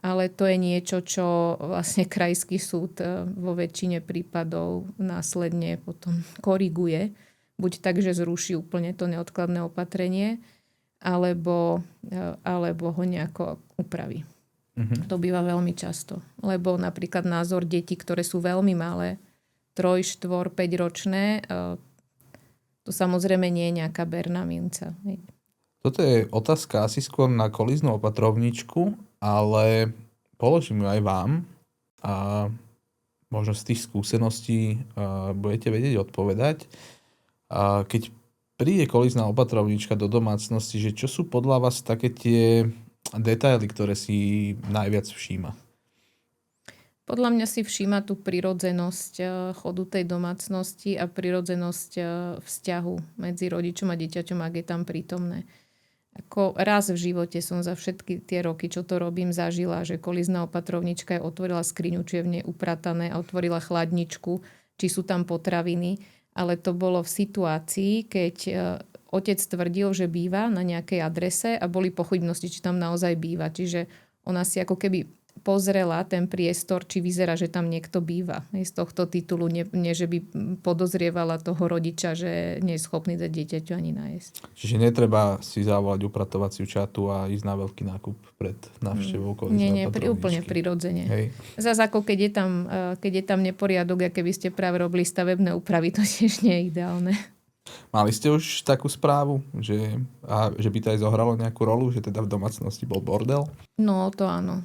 ale to je niečo, čo vlastne krajský súd vo väčšine prípadov následne potom koriguje. Buď tak, že zruší úplne to neodkladné opatrenie, alebo ho nejako upraví. To býva veľmi často. Lebo napríklad názor detí, ktoré sú veľmi malé, 3, 4, 5 ročné, to samozrejme nie je nejaká berná minca. Toto je otázka asi skôr na kolíznú opatrovničku, ale položím ju aj vám a možno z tých skúseností budete vedieť odpovedať. Keď príde kolízna opatrovnička do domácnosti, že čo sú podľa vás také tie detaily, ktoré si najviac všíma? Podľa mňa si všíma tú prirodzenosť chodu tej domácnosti a prirodzenosť vzťahu medzi rodičom a dieťaťom, ak je tam prítomné. Ako raz v živote som za všetky tie roky, čo to robím, zažila, že kolízna opatrovnička otvorila skriňu, či je v nej upratané a otvorila chladničku, či sú tam potraviny. Ale to bolo v situácii, keď otec tvrdil, že býva na nejakej adrese a boli pochybnosti, či tam naozaj býva. Čiže ona si ako keby pozrela ten priestor, či vyzerá, že tam niekto býva. Z tohto titulu nie, že by podozrievala toho rodiča, že nie je schopný dať dieťaťu ani nájsť. Čiže netreba si zavolať upratovaciu čatu a ísť na veľký nákup pred návštevou kolíznej opatrovničky. Nie, úplne prirodzene. Hej. Zas ako keď je tam neporiadok, a keby ste práve robili stavebné úpravy, to tiež nie je ideálne. Mali ste už takú správu, že by to aj zohralo nejakú rolu, že teda v domácnosti bol bordel? No, to áno.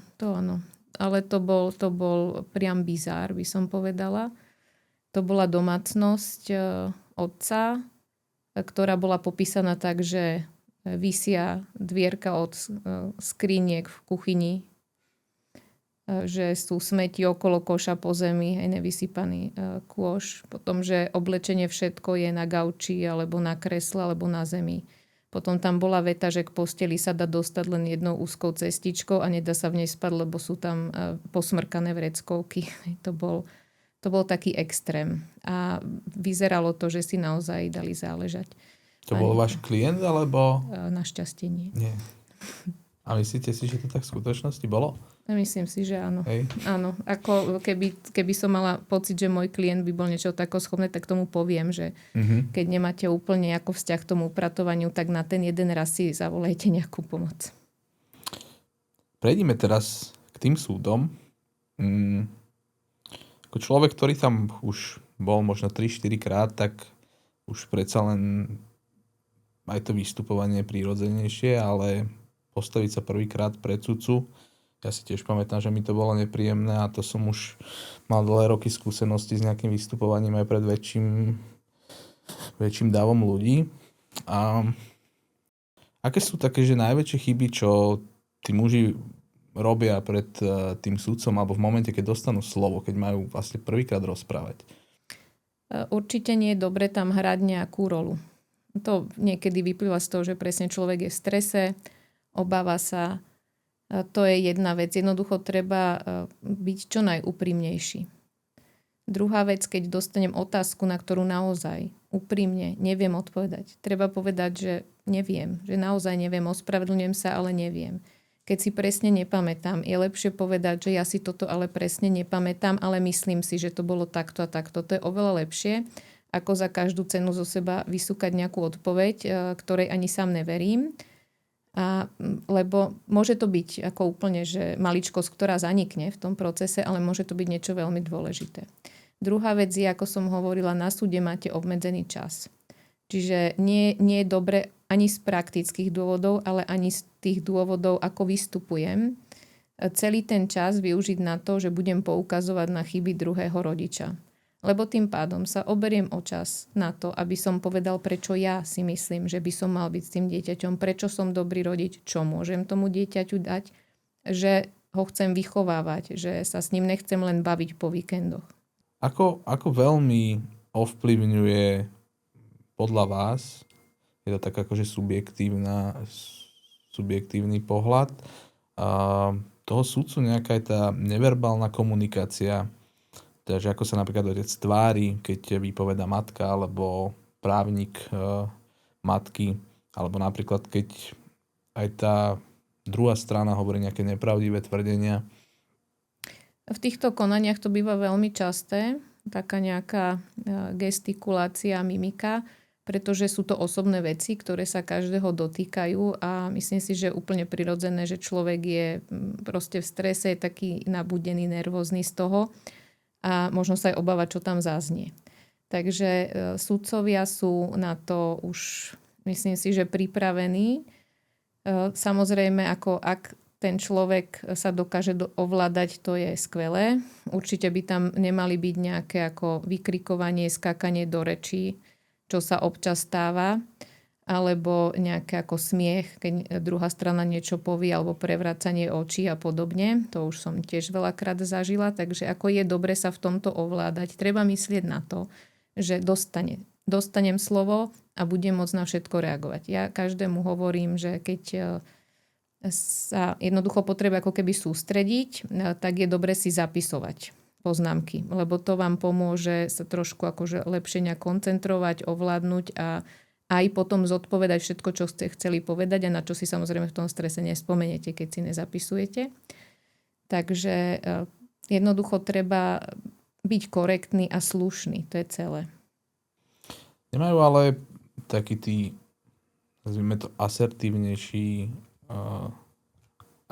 Ale to bol priam bizár, by som povedala. To bola domácnosť otca, ktorá bola popísaná tak, že visia dvierka od skriniek v kuchyni, že sú smeti okolo koša po zemi, aj nevysypaný kôš. Potom, že oblečenie všetko je na gauči, alebo na kresle, alebo na zemi. Potom tam bola veta, že k posteli sa dá dostať len jednou úzkou cestičkou a nedá sa v nej spať, lebo sú tam posmrkané vreckovky. To bol taký extrém. A vyzeralo to, že si naozaj dali záležať. To bol váš klient, alebo? Našťastie nie. Nie. A myslíte si, že to tak v skutočnosti bolo? Myslím si, že áno. Hej. Áno. Ako keby som mala pocit, že môj klient by bol niečo tako schopné, tak tomu poviem, že keď nemáte úplne ako vzťah k tomu upratovaniu, tak na ten jeden raz si zavolajte nejakú pomoc. Prejdime teraz k tým súdom. Ako človek, ktorý tam už bol možno 3-4 krát, tak už predsa len aj to vystupovanie je prirodzenejšie, ale postaviť sa prvýkrát pred sudcu. Ja si tiež pamätám, že mi to bolo nepríjemné a to som už mal dlhé roky skúsenosti s nejakým vystupovaním aj pred väčším dávom ľudí. A aké sú také, že najväčšie chyby, čo tí muži robia pred tým sudcom alebo v momente, keď dostanú slovo, keď majú vlastne prvýkrát rozprávať? Určite nie je dobre tam hrať nejakú rolu. To niekedy vyplýva z toho, že presne človek je v strese, obáva sa. To je jedna vec. Jednoducho treba byť čo najúprimnejší. Druhá vec, keď dostanem otázku, na ktorú naozaj úprimne neviem odpovedať. Treba povedať, že neviem. Že naozaj neviem. Ospravedlňujem sa, ale neviem. keď si presne nepamätám. Je lepšie povedať, že ja si toto ale presne nepamätám, ale myslím si, že to bolo takto a takto. To je oveľa lepšie, ako za každú cenu zo seba vysúkať nejakú odpoveď, ktorej ani sám neverím. Lebo môže to byť ako úplne, že maličkosť, ktorá zanikne v tom procese, ale môže to byť niečo veľmi dôležité. Druhá vec je, ako som hovorila, na súde máte obmedzený čas. Čiže nie je dobre ani z praktických dôvodov, ale ani z tých dôvodov, ako vystupujem, celý ten čas využiť na to, že budem poukazovať na chyby druhého rodiča. Lebo tým pádom sa oberiem o čas na to, aby som povedal, prečo ja si myslím, že by som mal byť s tým dieťaťom, prečo som dobrý rodič, čo môžem tomu dieťaťu dať, že ho chcem vychovávať, že sa s ním nechcem len baviť po víkendoch. Ako veľmi ovplyvňuje podľa vás, je to tak akože subjektívny pohľad, toho sudcu nejaká tá neverbálna komunikácia, takže ako sa napríklad otec tvári, keď vypoveda matka alebo právnik matky, alebo napríklad keď aj tá druhá strana hovorí nejaké nepravdivé tvrdenia. V týchto konaniach to býva veľmi časté, taká nejaká gestikulácia, mimika, pretože sú to osobné veci, ktoré sa každého dotýkajú a myslím si, že je úplne prirodzené, že človek je proste v strese, je taký nabudený, nervózny z toho a možno sa aj obávať, čo tam zaznie. Takže sudcovia sú na to už, myslím si, že pripravení. Samozrejme, ak ten človek sa dokáže ovládať, to je skvelé. Určite by tam nemali byť nejaké ako vykrikovanie, skákanie do rečí, čo sa občas stáva, alebo nejaké ako smiech, keď druhá strana niečo povie, alebo prevracanie očí a podobne. To už som tiež veľakrát zažila, takže ako je dobre sa v tomto ovládať, treba myslieť na to, že dostanem slovo a budem môcť na všetko reagovať. Ja každému hovorím, že keď sa jednoducho potrebuje ako keby sústrediť, tak je dobre si zapisovať poznámky, lebo to vám pomôže sa trošku akože lepšie nejak koncentrovať, ovládnuť a aj potom zodpovedať všetko, čo ste chceli povedať a na čo si samozrejme v tom strese nespomeniete, keď si nezapisujete. Takže jednoducho treba byť korektný a slušný, to je celé. Nemajú ale takí tí, nazvime to, asertívnejší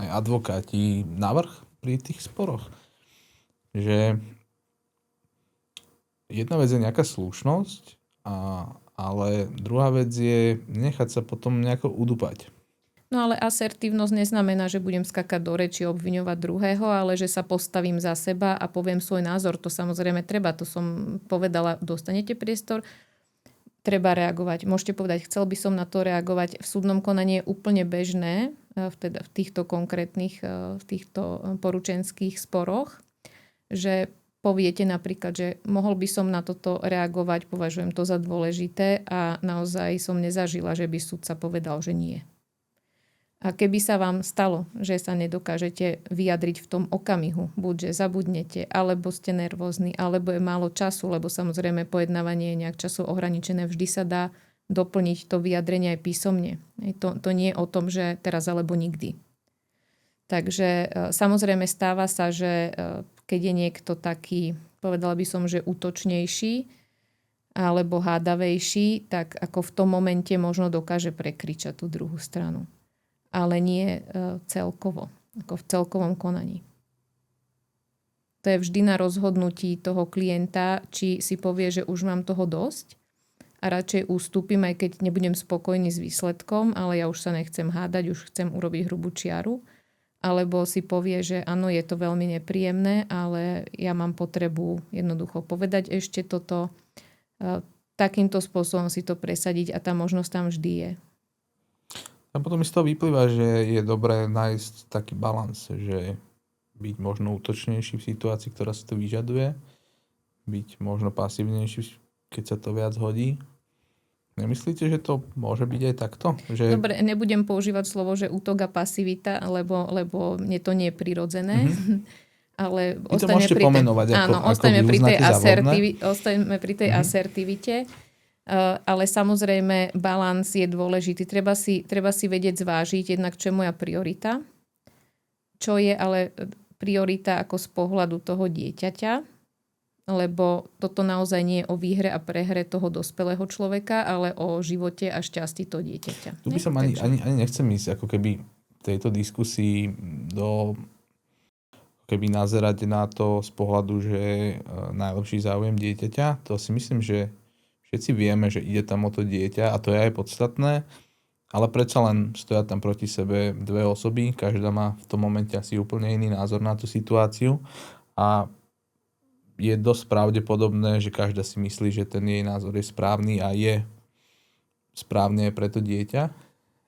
aj advokáti navrch pri tých sporoch? Že jedna vec je nejaká slušnosť, ale druhá vec je nechať sa potom nejako udupať. No ale asertívnosť neznamená, že budem skakať do reči, obviňovať druhého, ale že sa postavím za seba a poviem svoj názor. To samozrejme treba, to som povedala, dostanete priestor, treba reagovať. Môžete povedať, chcel by som na to reagovať. V súdnom konaní je úplne bežné, v týchto konkrétnych, v týchto poručenských sporoch, že poviete napríklad, že mohol by som na toto reagovať, považujem to za dôležité a naozaj som nezažila, že by sudca povedal, že nie. A keby sa vám stalo, že sa nedokážete vyjadriť v tom okamihu, buď že zabudnete, alebo ste nervózni, alebo je málo času, lebo samozrejme pojednávanie je nejak časovo ohraničené, vždy sa dá doplniť to vyjadrenie aj písomne. To nie je o tom, že teraz alebo nikdy. Takže samozrejme stáva sa, že keď je niekto taký, povedala by som, že útočnejší alebo hádavejší, tak ako v tom momente možno dokáže prekričať tú druhú stranu. Ale nie celkovo, ako v celkovom konaní. To je vždy na rozhodnutí toho klienta, či si povie, že už mám toho dosť a radšej ústupím, aj keď nebudem spokojný s výsledkom, ale ja už sa nechcem hádať, už chcem urobiť hrubú čiaru. Alebo si povie, že áno, je to veľmi nepríjemné, ale ja mám potrebu jednoducho povedať ešte toto, takýmto spôsobom si to presadiť a tá možnosť tam vždy je. A potom z toho vyplýva, že je dobré nájsť taký balans, že byť možno útočnejší v situácii, ktorá si to vyžaduje, byť možno pasívnejší, keď sa to viac hodí. Nemyslíte, že to môže byť aj takto? Že... Dobre, nebudem používať slovo, že útok a pasivita, lebo mne to nie je prirodzené. Mm-hmm. Ale ostaňme pri tej, ostaňme pri tej asertivite. Ale samozrejme balans je dôležitý. Treba si vedieť zvážiť jednak, čo je moja priorita čo je ale priorita ako z pohľadu toho dieťaťa, lebo toto naozaj nie je o výhre a prehre toho dospelého človeka, ale o živote a šťastí toho dieťaťa. Tu by som ani nechcem ísť ako keby v tejto diskusii keby nazerať na to z pohľadu, že najlepší záujem dieťaťa. To si myslím, že všetci vieme, že ide tam o to dieťa a to je aj podstatné, ale predsa len stoja tam proti sebe dve osoby, každá má v tom momente asi úplne iný názor na tú situáciu a je dosť pravdepodobné, že každá si myslí, že ten jej názor je správny a je správne pre to dieťa.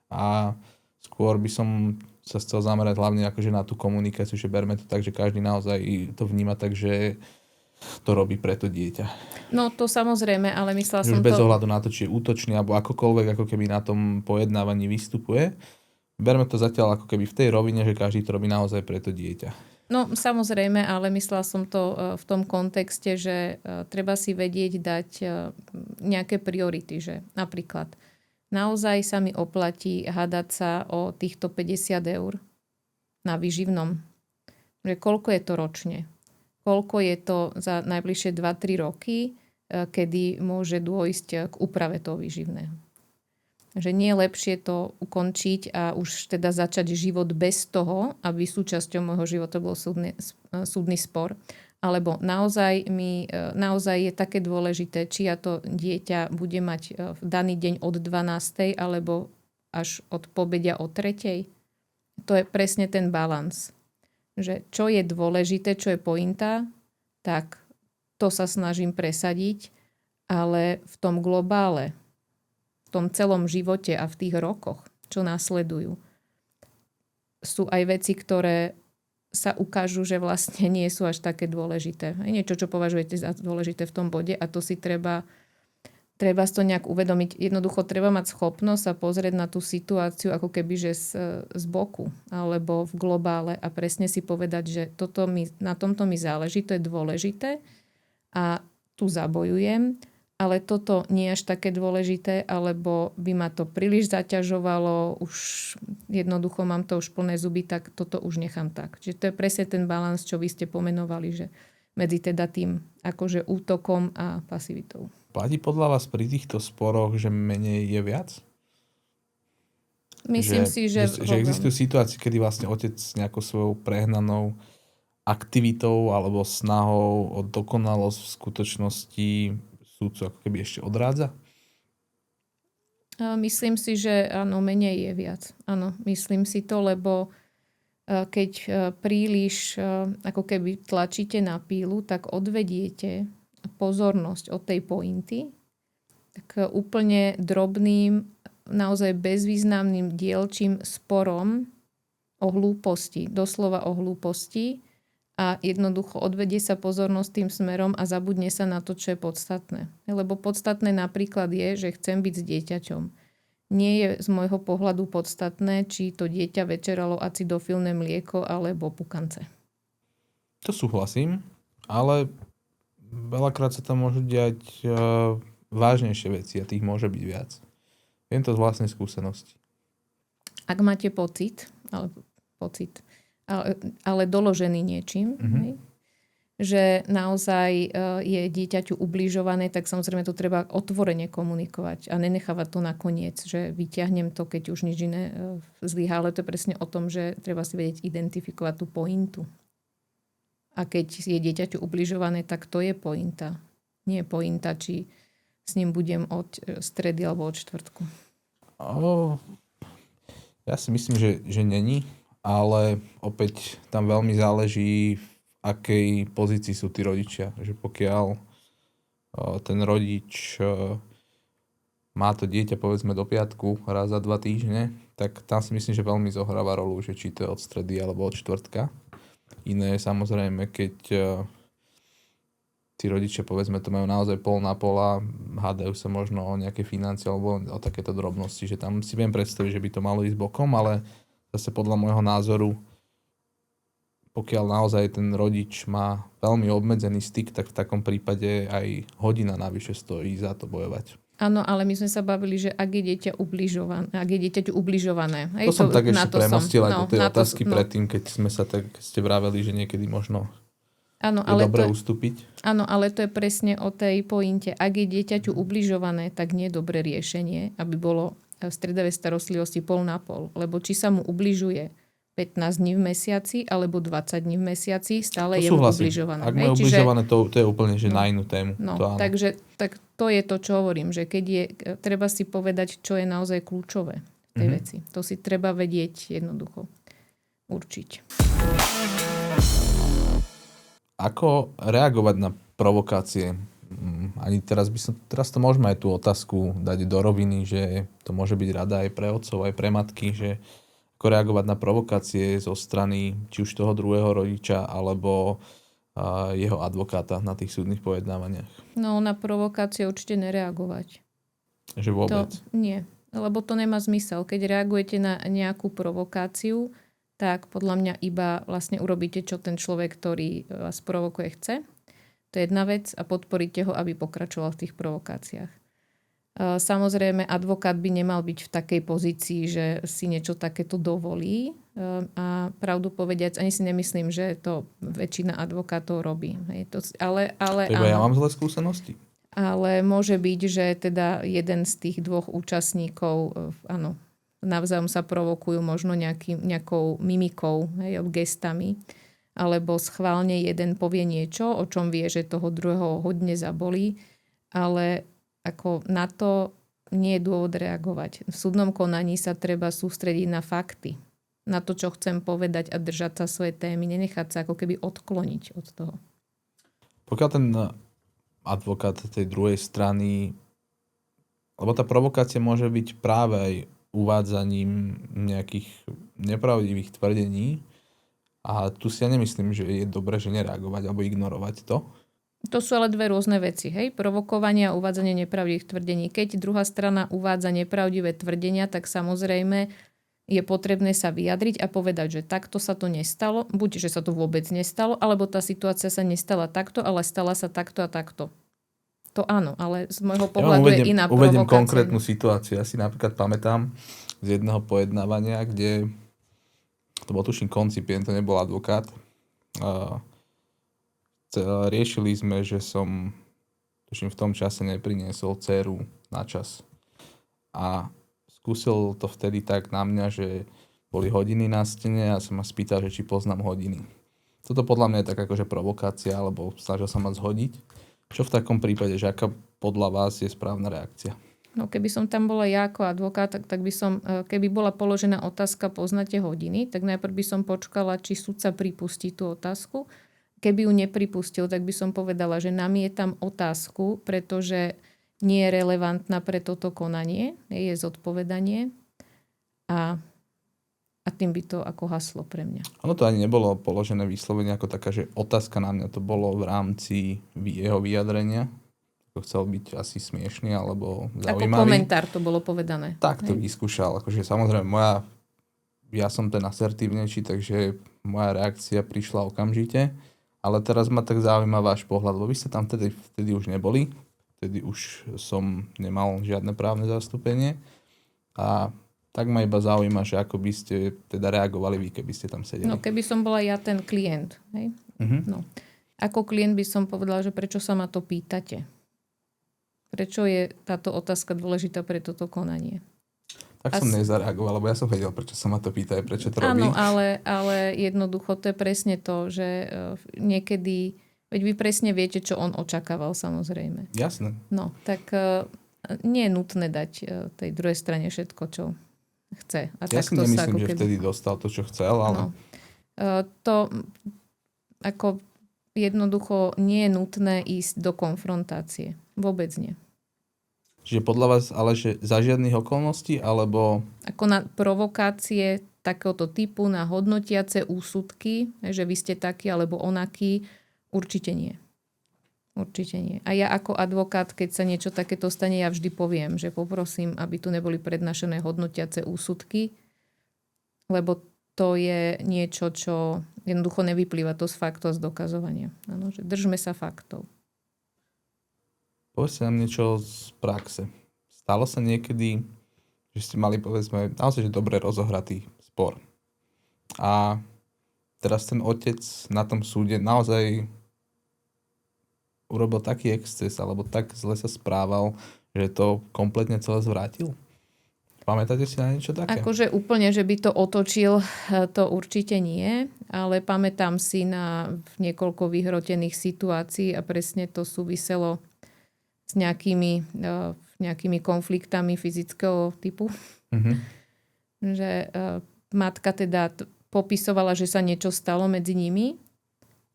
A skôr by som sa chcel zamerať hlavne akože na tú komunikáciu, že berme to tak, že každý naozaj to vníma tak, že to robí pre to dieťa. No to samozrejme, ale myslela som bez ohľadu na to, či je útočný alebo akokoľvek ako keby na tom pojednávaní vystupuje. Berme to zatiaľ ako keby v tej rovine, že každý to robí naozaj pre to dieťa. No samozrejme, ale myslela som to v tom kontexte, že treba si vedieť dať nejaké priority, že napríklad naozaj sa mi oplatí hádať sa o týchto 50 eur na výživnom. Že koľko je to ročne? Koľko je to za najbližšie 2-3 roky, kedy môže dôjsť k úprave toho výživného? Že nie je lepšie to ukončiť a už teda začať život bez toho, aby súčasťou môjho života bol súdny spor. Alebo naozaj je také dôležité, či ja to dieťa bude mať v daný deň od 12. alebo až od pobedia o 3. To je presne ten balans. Že čo je dôležité, čo je pointa, tak to sa snažím presadiť, ale v tom globále, v tom celom živote a v tých rokoch, čo následujú, sú aj veci, ktoré sa ukážu, že vlastne nie sú až také dôležité. Niečo, čo považujete za dôležité v tom bode a to si treba si to nejak uvedomiť. Jednoducho treba mať schopnosť sa pozrieť na tú situáciu ako keby, že z boku alebo v globále a presne si povedať, že na tomto mi záleží, to je dôležité a tu zabojujem, ale toto nie je až také dôležité, alebo by ma to príliš zaťažovalo, už jednoducho mám to už plné zuby, tak toto už nechám tak. Čiže to je presne ten balans, čo vy ste pomenovali, že medzi teda tým akože útokom a pasivitou. Platí podľa vás pri týchto sporoch, že menej je viac? Myslím si, že existujú situácie, kedy vlastne otec nejakou svojou prehnanou aktivitou alebo snahou o dokonalosť v skutočnosti súdcu ako keby ešte odrádza? Myslím si, že áno, menej je viac. Áno, myslím si to, lebo keď príliš ako keby tlačíte na pílu, tak odvediete pozornosť od tej pointy tak úplne drobným, naozaj bezvýznamným dielčím sporom o hlúposti, doslova o hlúposti, a jednoducho odvedie sa pozornosť tým smerom a zabudne sa na to, čo je podstatné. Lebo podstatné napríklad je, že chcem byť s dieťaťom. Nie je z môjho pohľadu podstatné, či to dieťa večeralo acidofilné mlieko alebo pukance. To súhlasím, ale veľakrát sa tam môžu diať vážnejšie veci a tých môže byť viac. Viem to z vlastnej skúsenosti. Ak máte pocit, ale doložený niečím, že naozaj je dieťaťu ubližované, tak samozrejme to treba otvorene komunikovať a nenechávať to nakoniec, že vyťahnem to, keď už nič iné zlyhá, ale to je presne o tom, že treba si vedieť identifikovať tú pointu. A keď je dieťaťu ubližované, tak to je pointa. Nie je pointa, či s ním budem od stredy alebo od štvrtku. Ja si myslím, že není. Ale opäť tam veľmi záleží, v akej pozícii sú tí rodičia. Že pokiaľ ten rodič má to dieťa povedzme do piatku raz za 2 týždne, tak tam si myslím, že veľmi zohráva rolu, že či to je od stredy alebo od štvrtka. Iné je samozrejme, keď tí rodičia povedzme to majú naozaj pol na pol a hádajú sa možno o nejaké financie alebo o takéto drobnosti, že tam si viem predstaviť, že by to malo ísť bokom, ale zase podľa môjho názoru, pokiaľ naozaj ten rodič má veľmi obmedzený styk, tak v takom prípade aj hodina navyše stojí za to bojovať. Áno, ale my sme sa bavili, že ak je dieťaťu ubližované. To som tak ešte premostil aj do tej otázky no. predtým, keď ste vraveli, že niekedy možno áno, je dobre ustúpiť. Áno, ale to je presne o tej pointe. Ak je dieťaťu ubližované, tak nie je dobré riešenie, aby bolo v stredovej starostlivosti pol na pol. Lebo či sa mu ubližuje 15 dní v mesiaci alebo 20 dní v mesiaci, stále je mu ubližované. Ak mu je ubližované, to je úplne že na inú tému. No, to takže tak to je to, čo hovorím, že keď je, treba si povedať, čo je naozaj kľúčové v tej veci. To si treba vedieť jednoducho určiť. Ako reagovať na provokácie? Teraz to môžeme aj tú otázku dať do roviny, že to môže byť rada aj pre otcov, aj pre matky, že ako reagovať na provokácie zo strany či už toho druhého rodiča, alebo jeho advokáta na tých súdnych pojednávaniach. No, na provokácie určite nereagovať. Že vôbec? Nie, lebo to nemá zmysel. Keď reagujete na nejakú provokáciu, tak podľa mňa iba vlastne urobíte, čo ten človek, ktorý vás provokuje, chce. To je jedna vec a podporíte ho, aby pokračoval v tých provokáciách. Samozrejme, advokát by nemal byť v takej pozícii, že si niečo takéto dovolí. A pravdu povediac, ani si nemyslím, že to väčšina advokátov robí. Ale áno. Ja mám zlé skúsenosti. Ale môže byť, že teda jeden z tých dvoch účastníkov, áno, navzájom sa provokujú možno nejakou mimikou, gestami, alebo schválne jeden povie niečo, o čom vie, že toho druhého hodne zabolí, ale ako na to nie je dôvod reagovať. V súdnom konaní sa treba sústrediť na fakty, na to, čo chcem povedať a držať sa svoje témy, nenechať sa ako keby odkloniť od toho. Pokiaľ ten advokát tej druhej strany, lebo tá provokácia môže byť práve aj uvádzaním nejakých nepravdivých tvrdení a tu si ja nemyslím, že je dobré, že nereagovať alebo ignorovať to. To sú ale dve rôzne veci, hej? Provokovanie a uvádzanie nepravdivých tvrdení. Keď druhá strana uvádza nepravdivé tvrdenia, tak samozrejme je potrebné sa vyjadriť a povedať, že takto sa to nestalo, buď, že sa to vôbec nestalo, alebo tá situácia sa nestala takto, ale stala sa takto a takto. To áno, ale z môjho pohľadu je iná provokácia. Uvediem konkrétnu situáciu. Ja si napríklad pamätám z jedného pojednávania, kde to bol tuším koncipient, to nebol advokát. Riešili sme, že som tuším v tom čase nepriniesol dceru na čas. A skúsil to vtedy tak na mňa, že boli hodiny na stene a som ma spýtal, že či poznám hodiny. Toto podľa mňa je tak akože provokácia, alebo snažil sa ma zhodiť. Čo v takom prípade, že aká podľa vás je správna reakcia? No keby som tam bola ja ako advokát, tak by som, keby bola položená otázka poznáte hodiny, tak najprv by som počkala, či sudca pripustí tú otázku. Keby ju nepripustil, tak by som povedala, že namietam otázku, pretože nie je relevantná pre toto konanie, je zodpovedanie a tým by to ako haslo pre mňa. Ono to ani nebolo položené vyslovene ako taká, že otázka na mňa, to bolo v rámci jeho vyjadrenia. Chcel byť asi smiešný alebo zaujímavý. Ako komentár to bolo povedané. Tak to vyskúšal. Akože samozrejme ja som ten asertívnejší, takže moja reakcia prišla okamžite. Ale teraz ma tak zaujíma váš pohľad, lebo vy ste tam vtedy už neboli. Vtedy už som nemal žiadne právne zastúpenie. A tak ma iba zaujíma, že ako by ste teda reagovali vy, keby ste tam sedeli. No keby som bola ja ten klient. Hej? Uh-huh. No. Ako klient by som povedala, že prečo sa ma to pýtate? Prečo je táto otázka dôležitá pre toto konanie? Tak som nezareagoval, lebo ja som vedel, prečo sa ma to pýta, prečo to robí. Áno, ale jednoducho to je presne to, že niekedy, veď vy presne viete, čo on očakával, samozrejme. Jasné. No, tak nie je nutné dať tej druhej strane všetko, čo chce. A ja si nemyslím, že vtedy dostal to, čo chcel, ale... No. To ako jednoducho nie je nutné ísť do konfrontácie. Vôbec nie. Čiže podľa vás, ale že za žiadnych okolností, alebo... Ako na provokácie takéhoto typu, na hodnotiace úsudky, že vy ste taký alebo onaký, určite nie. Určite nie. A ja ako advokát, keď sa niečo takéto stane, ja vždy poviem, že poprosím, aby tu neboli prednášané hodnotiace úsudky, lebo to je niečo, čo jednoducho nevyplýva to z faktov a z dokazovania. Áno, že držme sa faktov. Povedzte nám niečo z praxe. stalo sa niekedy, že ste mali, povedzme, naozaj že dobre rozohratý spor. A teraz ten otec na tom súde naozaj urobil taký exces, alebo tak zle sa správal, že to kompletne celé zvrátil? Pamätáte si na niečo také? Akože úplne, že by to otočil, to určite nie, ale pamätám si na niekoľko vyhrotených situácií a presne to súviselo s nejakými konfliktami fyzického typu. Mhm. Že matka teda popisovala, že sa niečo stalo medzi nimi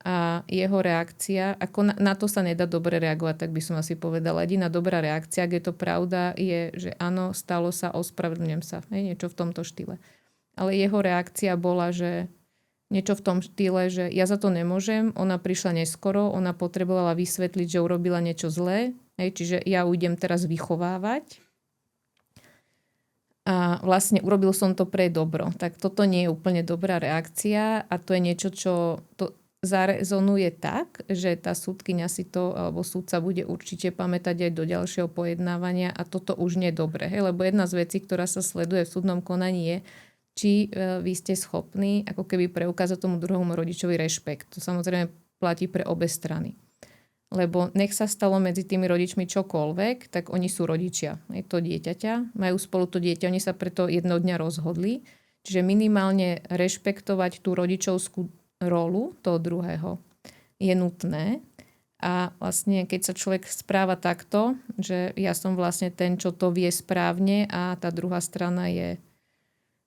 a jeho reakcia, ako na to sa nedá dobre reagovať, tak by som asi povedala. Jediná dobrá reakcia, ak je to pravda, je, že áno, stalo sa, ospravedlňujem sa. Niečo v tomto štýle. Ale jeho reakcia bola, že niečo v tom štýle, že ja za to nemôžem, ona prišla neskoro, ona potrebovala vysvetliť, že urobila niečo zlé, čiže ja ujdem teraz vychovávať. A vlastne urobil som to pre dobro. Tak toto nie je úplne dobrá reakcia a to je niečo, čo to zarezonuje tak, že tá súdkyňa si to, alebo súdca bude určite pamätať aj do ďalšieho pojednávania a toto už nie je dobre. Lebo jedna z vecí, ktorá sa sleduje v súdnom konaní je, či vy ste schopní ako keby preukázať tomu druhému rodičovi rešpekt. To samozrejme platí pre obe strany. Lebo nech sa stalo medzi tými rodičmi čokoľvek, tak oni sú rodičia. Je to dieťaťa, majú spolu to dieťa, oni sa preto jedného dňa rozhodli. Čiže minimálne rešpektovať tú rodičovskú rolu toho druhého je nutné. A vlastne keď sa človek správa takto, že ja som vlastne ten, čo to vie správne a tá druhá strana je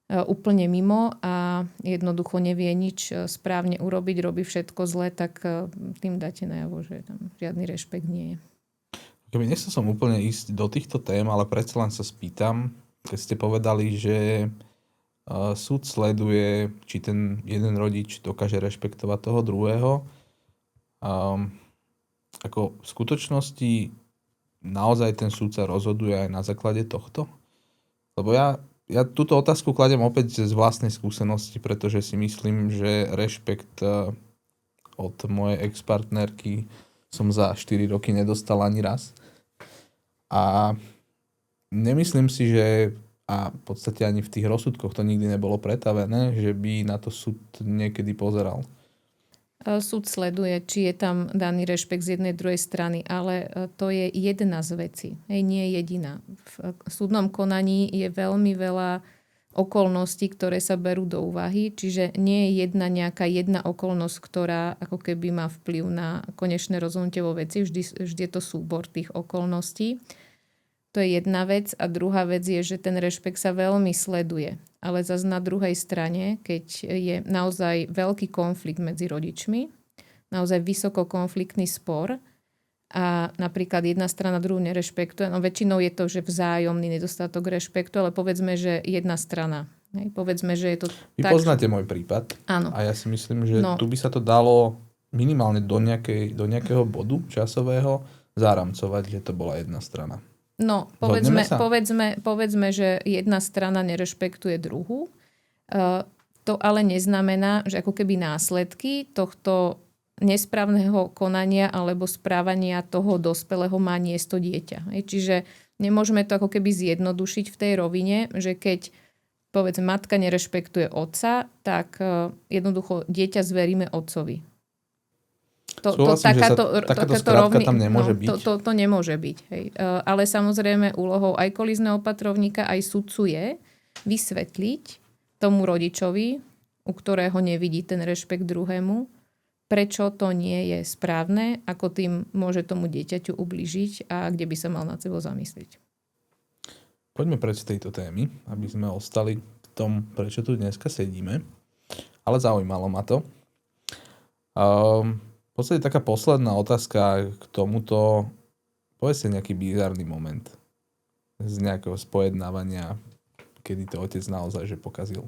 úplne mimo a jednoducho nevie nič správne urobiť, robí všetko zle, tak tým dáte najavo, že tam žiadny rešpekt nie je. Keby nechcel som úplne ísť do týchto tém, ale predsa len sa spýtam, keď ste povedali, že súd sleduje, či ten jeden rodič dokáže rešpektovať toho druhého. Ako v skutočnosti naozaj ten súd sa rozhoduje aj na základe tohto? Lebo ja túto otázku kladem opäť z vlastnej skúsenosti, pretože si myslím, že rešpekt od mojej ex-partnerky som za 4 roky nedostal ani raz. A nemyslím si, že a v podstate ani v tých rozsudkoch to nikdy nebolo pretavené, že by na to súd niekedy pozeral. Súd sleduje, či je tam daný rešpekt z jednej druhej strany, ale to je jedna z vecí, nie jediná. V súdnom konaní je veľmi veľa okolností, ktoré sa berú do úvahy, čiže nie je nejaká jedna okolnosť, ktorá ako keby má vplyv na konečné rozhodnutie vo veci, vždy je to súbor tých okolností. To je jedna vec a druhá vec je, že ten rešpekt sa veľmi sleduje. Ale zase na druhej strane, keď je naozaj veľký konflikt medzi rodičmi, naozaj vysokokonfliktný spor a napríklad jedna strana druhú nerešpektuje, no väčšinou je to, že vzájomný nedostatok rešpektu, ale povedzme, že jedna strana. Povedzme, že je to Vy tak... poznáte môj prípad. Áno. A ja si myslím, že tu by sa to dalo minimálne do nejakého bodu časového zaramcovať, že to bola jedna strana. No, povedzme, že jedna strana nerešpektuje druhú. To ale neznamená, že ako keby následky tohto nesprávneho konania alebo správania toho dospelého má niesť to dieťa. Čiže nemôžeme to ako keby zjednodušiť v tej rovine, že keď povedzme matka nerešpektuje otca, tak jednoducho dieťa zveríme otcovi. Takáto skrátka tam nemôže byť. To nemôže byť. Hej. Ale samozrejme úlohou aj kolízneho opatrovníka, aj sudcu je vysvetliť tomu rodičovi, u ktorého nevidí ten rešpekt druhému, prečo to nie je správne, ako tým môže tomu dieťaťu ublížiť a kde by sa mal nad sebou zamyslieť. Poďme preč z tejto témy, aby sme ostali v tom, prečo tu dneska sedíme. Ale zaujímalo ma to. V podstate taká posledná otázka k tomuto. Povedzte nejaký bizarný moment z nejakého spojednávania, kedy to otec naozaj že pokazil.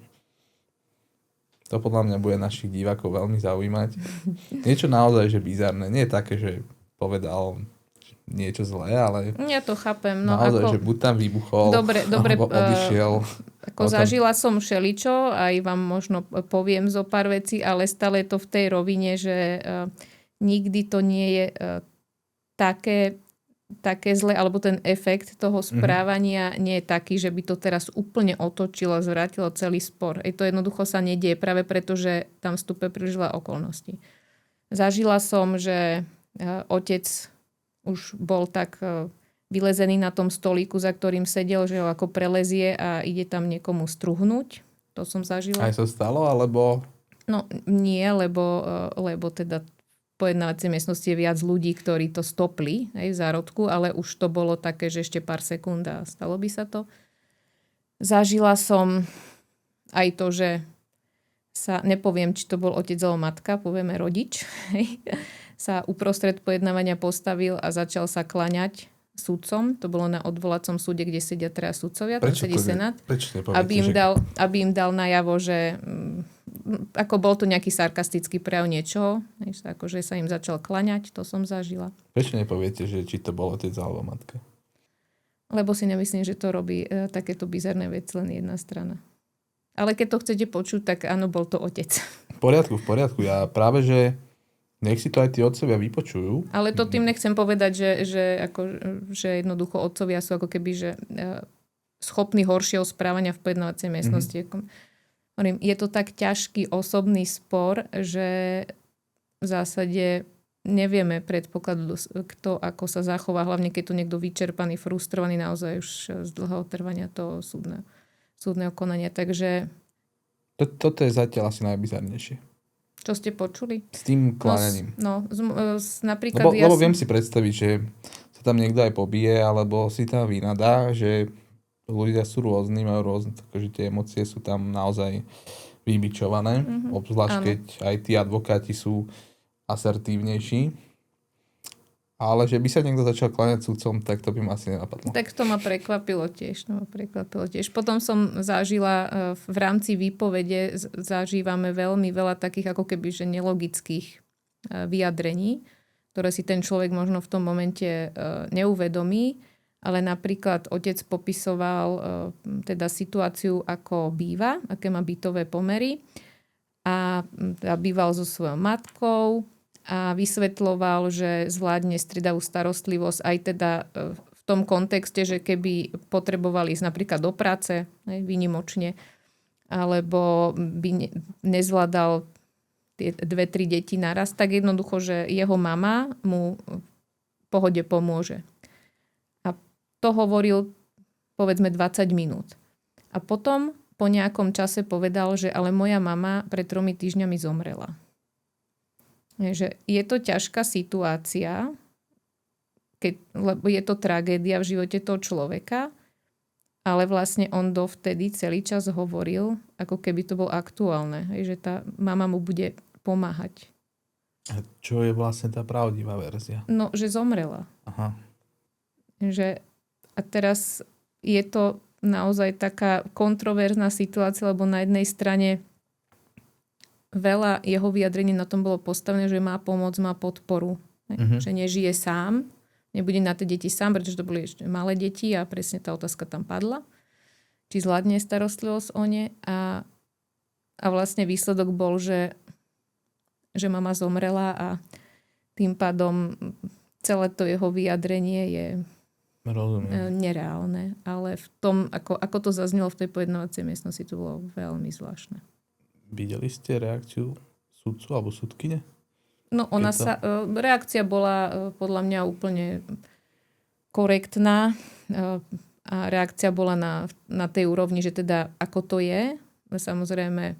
To podľa mňa bude našich divákov veľmi zaujímať. Niečo naozaj že bizarné. Nie je také, že povedal niečo zlé, ale... Ja to chápem. No, naozaj, že buď tam vybuchol, dobre, alebo odišiel. Zažila som všeličo, aj vám možno poviem zo pár vecí, ale stále je to v tej rovine, že nikdy to nie je také také zle, alebo ten efekt toho správania nie je taký, že by to teraz úplne otočilo, zvrátilo celý spor. To jednoducho sa nedieje práve preto, že tam vstupuje príliš veľa okolností. Zažila som, že otec už bol tak vylezený na tom stolíku, za ktorým sedel, že ho ako prelezie a ide tam niekomu struhnúť. To som zažila. Aj sa stalo, alebo... No nie, lebo teda v pojednávacej miestnosti je viac ľudí, ktorí to stopli v zárodku, ale už to bolo také, že ešte pár sekúnd a stalo by sa to. Zažila som aj to, že sa, nepoviem, či to bol otec alebo matka, povieme rodič, sa uprostred pojednávania postavil a začal sa klaňať sudcom. To bolo na odvolacom súde, kde sedia teraz sudcovia, tam sedí senát. Aby im dal najavo, že ako bol to nejaký sarkastický prejav niečoho, akože sa im začal klaňať, to som zažila. Prečo nepoviete, že či to bol otec alebo matka? Lebo si nemyslím, že to robí takéto bizarné veci len jedna strana. Ale keď to chcete počuť, tak áno, bol to otec. V poriadku. Ja práve, že nech si to aj tí otcovia vypočujú. Ale to tým nechcem povedať, že jednoducho otcovia sú ako keby že schopní horšieho správania v pojednávacej miestnosti. Je to tak ťažký osobný spor, že v zásade nevieme predpokladať, kto ako sa zachová, hlavne keď tu niekto vyčerpaný, frustrovaný naozaj už z dlhého trvania toho súdneho konania. Takže... Toto je zatiaľ asi najbizarnejšie. Čo ste počuli? S tým kláňaním. Napríklad... Lebo viem si predstaviť, že sa tam niekto aj pobije, alebo si tam vynadá, že ľudia sú rôzni, majú rôzne, takže tie emócie sú tam naozaj vybičované. Obzvlášť, keď aj tí advokáti sú asertívnejší. Ale že by sa niekto začal kláňať sudcom, tak to by ma asi nenapadlo. Tak to ma prekvapilo tiež. Potom som zažila v rámci výpovede, zažívame veľmi veľa takých ako keby že nelogických vyjadrení, ktoré si ten človek možno v tom momente neuvedomí. Ale napríklad otec popisoval teda situáciu, ako býva, aké má bytové pomery. A býval so svojou matkou, a vysvetľoval, že zvládne striedavú starostlivosť aj teda v tom kontexte, že keby potrebovali ísť napríklad do práce, výnimočne, alebo by nezvládal tie 2-3 deti naraz, tak jednoducho, že jeho mama mu v pohode pomôže. A to hovoril povedzme 20 minút. A potom po nejakom čase povedal, že ale moja mama pred 3 týždňami zomrela. Že je to ťažká situácia, lebo je to tragédia v živote toho človeka, ale vlastne on dovtedy celý čas hovoril, ako keby to bolo aktuálne, že tá mama mu bude pomáhať. A čo je vlastne tá pravdivá verzia? No, že zomrela. Aha. A teraz je to naozaj taká kontroverzná situácia, lebo na jednej strane veľa jeho vyjadrení na tom bolo postavené, že má pomoc, má podporu. Že nežije sám, nebude na tie deti sám, pretože to boli ešte malé deti a presne tá otázka tam padla. Či zvládne starostlivosť o ne. A vlastne výsledok bol, že mama zomrela a tým pádom celé to jeho vyjadrenie je nereálne. Ale v tom, ako to zaznelo v tej pojednávacej miestnosti, to bolo veľmi zvláštne. Videli ste reakciu sudcu alebo sudkyne? No reakcia bola podľa mňa úplne korektná a reakcia bola na tej úrovni, že teda ako to je. Samozrejme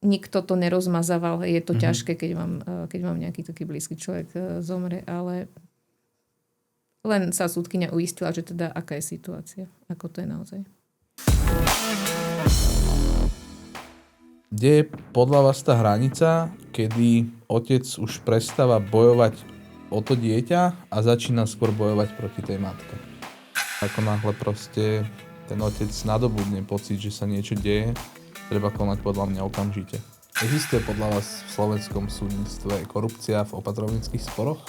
nikto to nerozmazával. Je to ťažké, keď vám nejaký taký blízky človek zomre, ale len sa sudkyňa uistila, že teda aká je situácia, ako to je naozaj. Kde je podľa vás tá hranica, kedy otec už prestáva bojovať o to dieťa a začína skôr bojovať proti tej matke? Ako náhle proste ten otec nadobudne pocit, že sa niečo deje, treba konať podľa mňa okamžite. Existuje podľa vás v slovenskom súdnictve korupcia v opatrovníckych sporoch?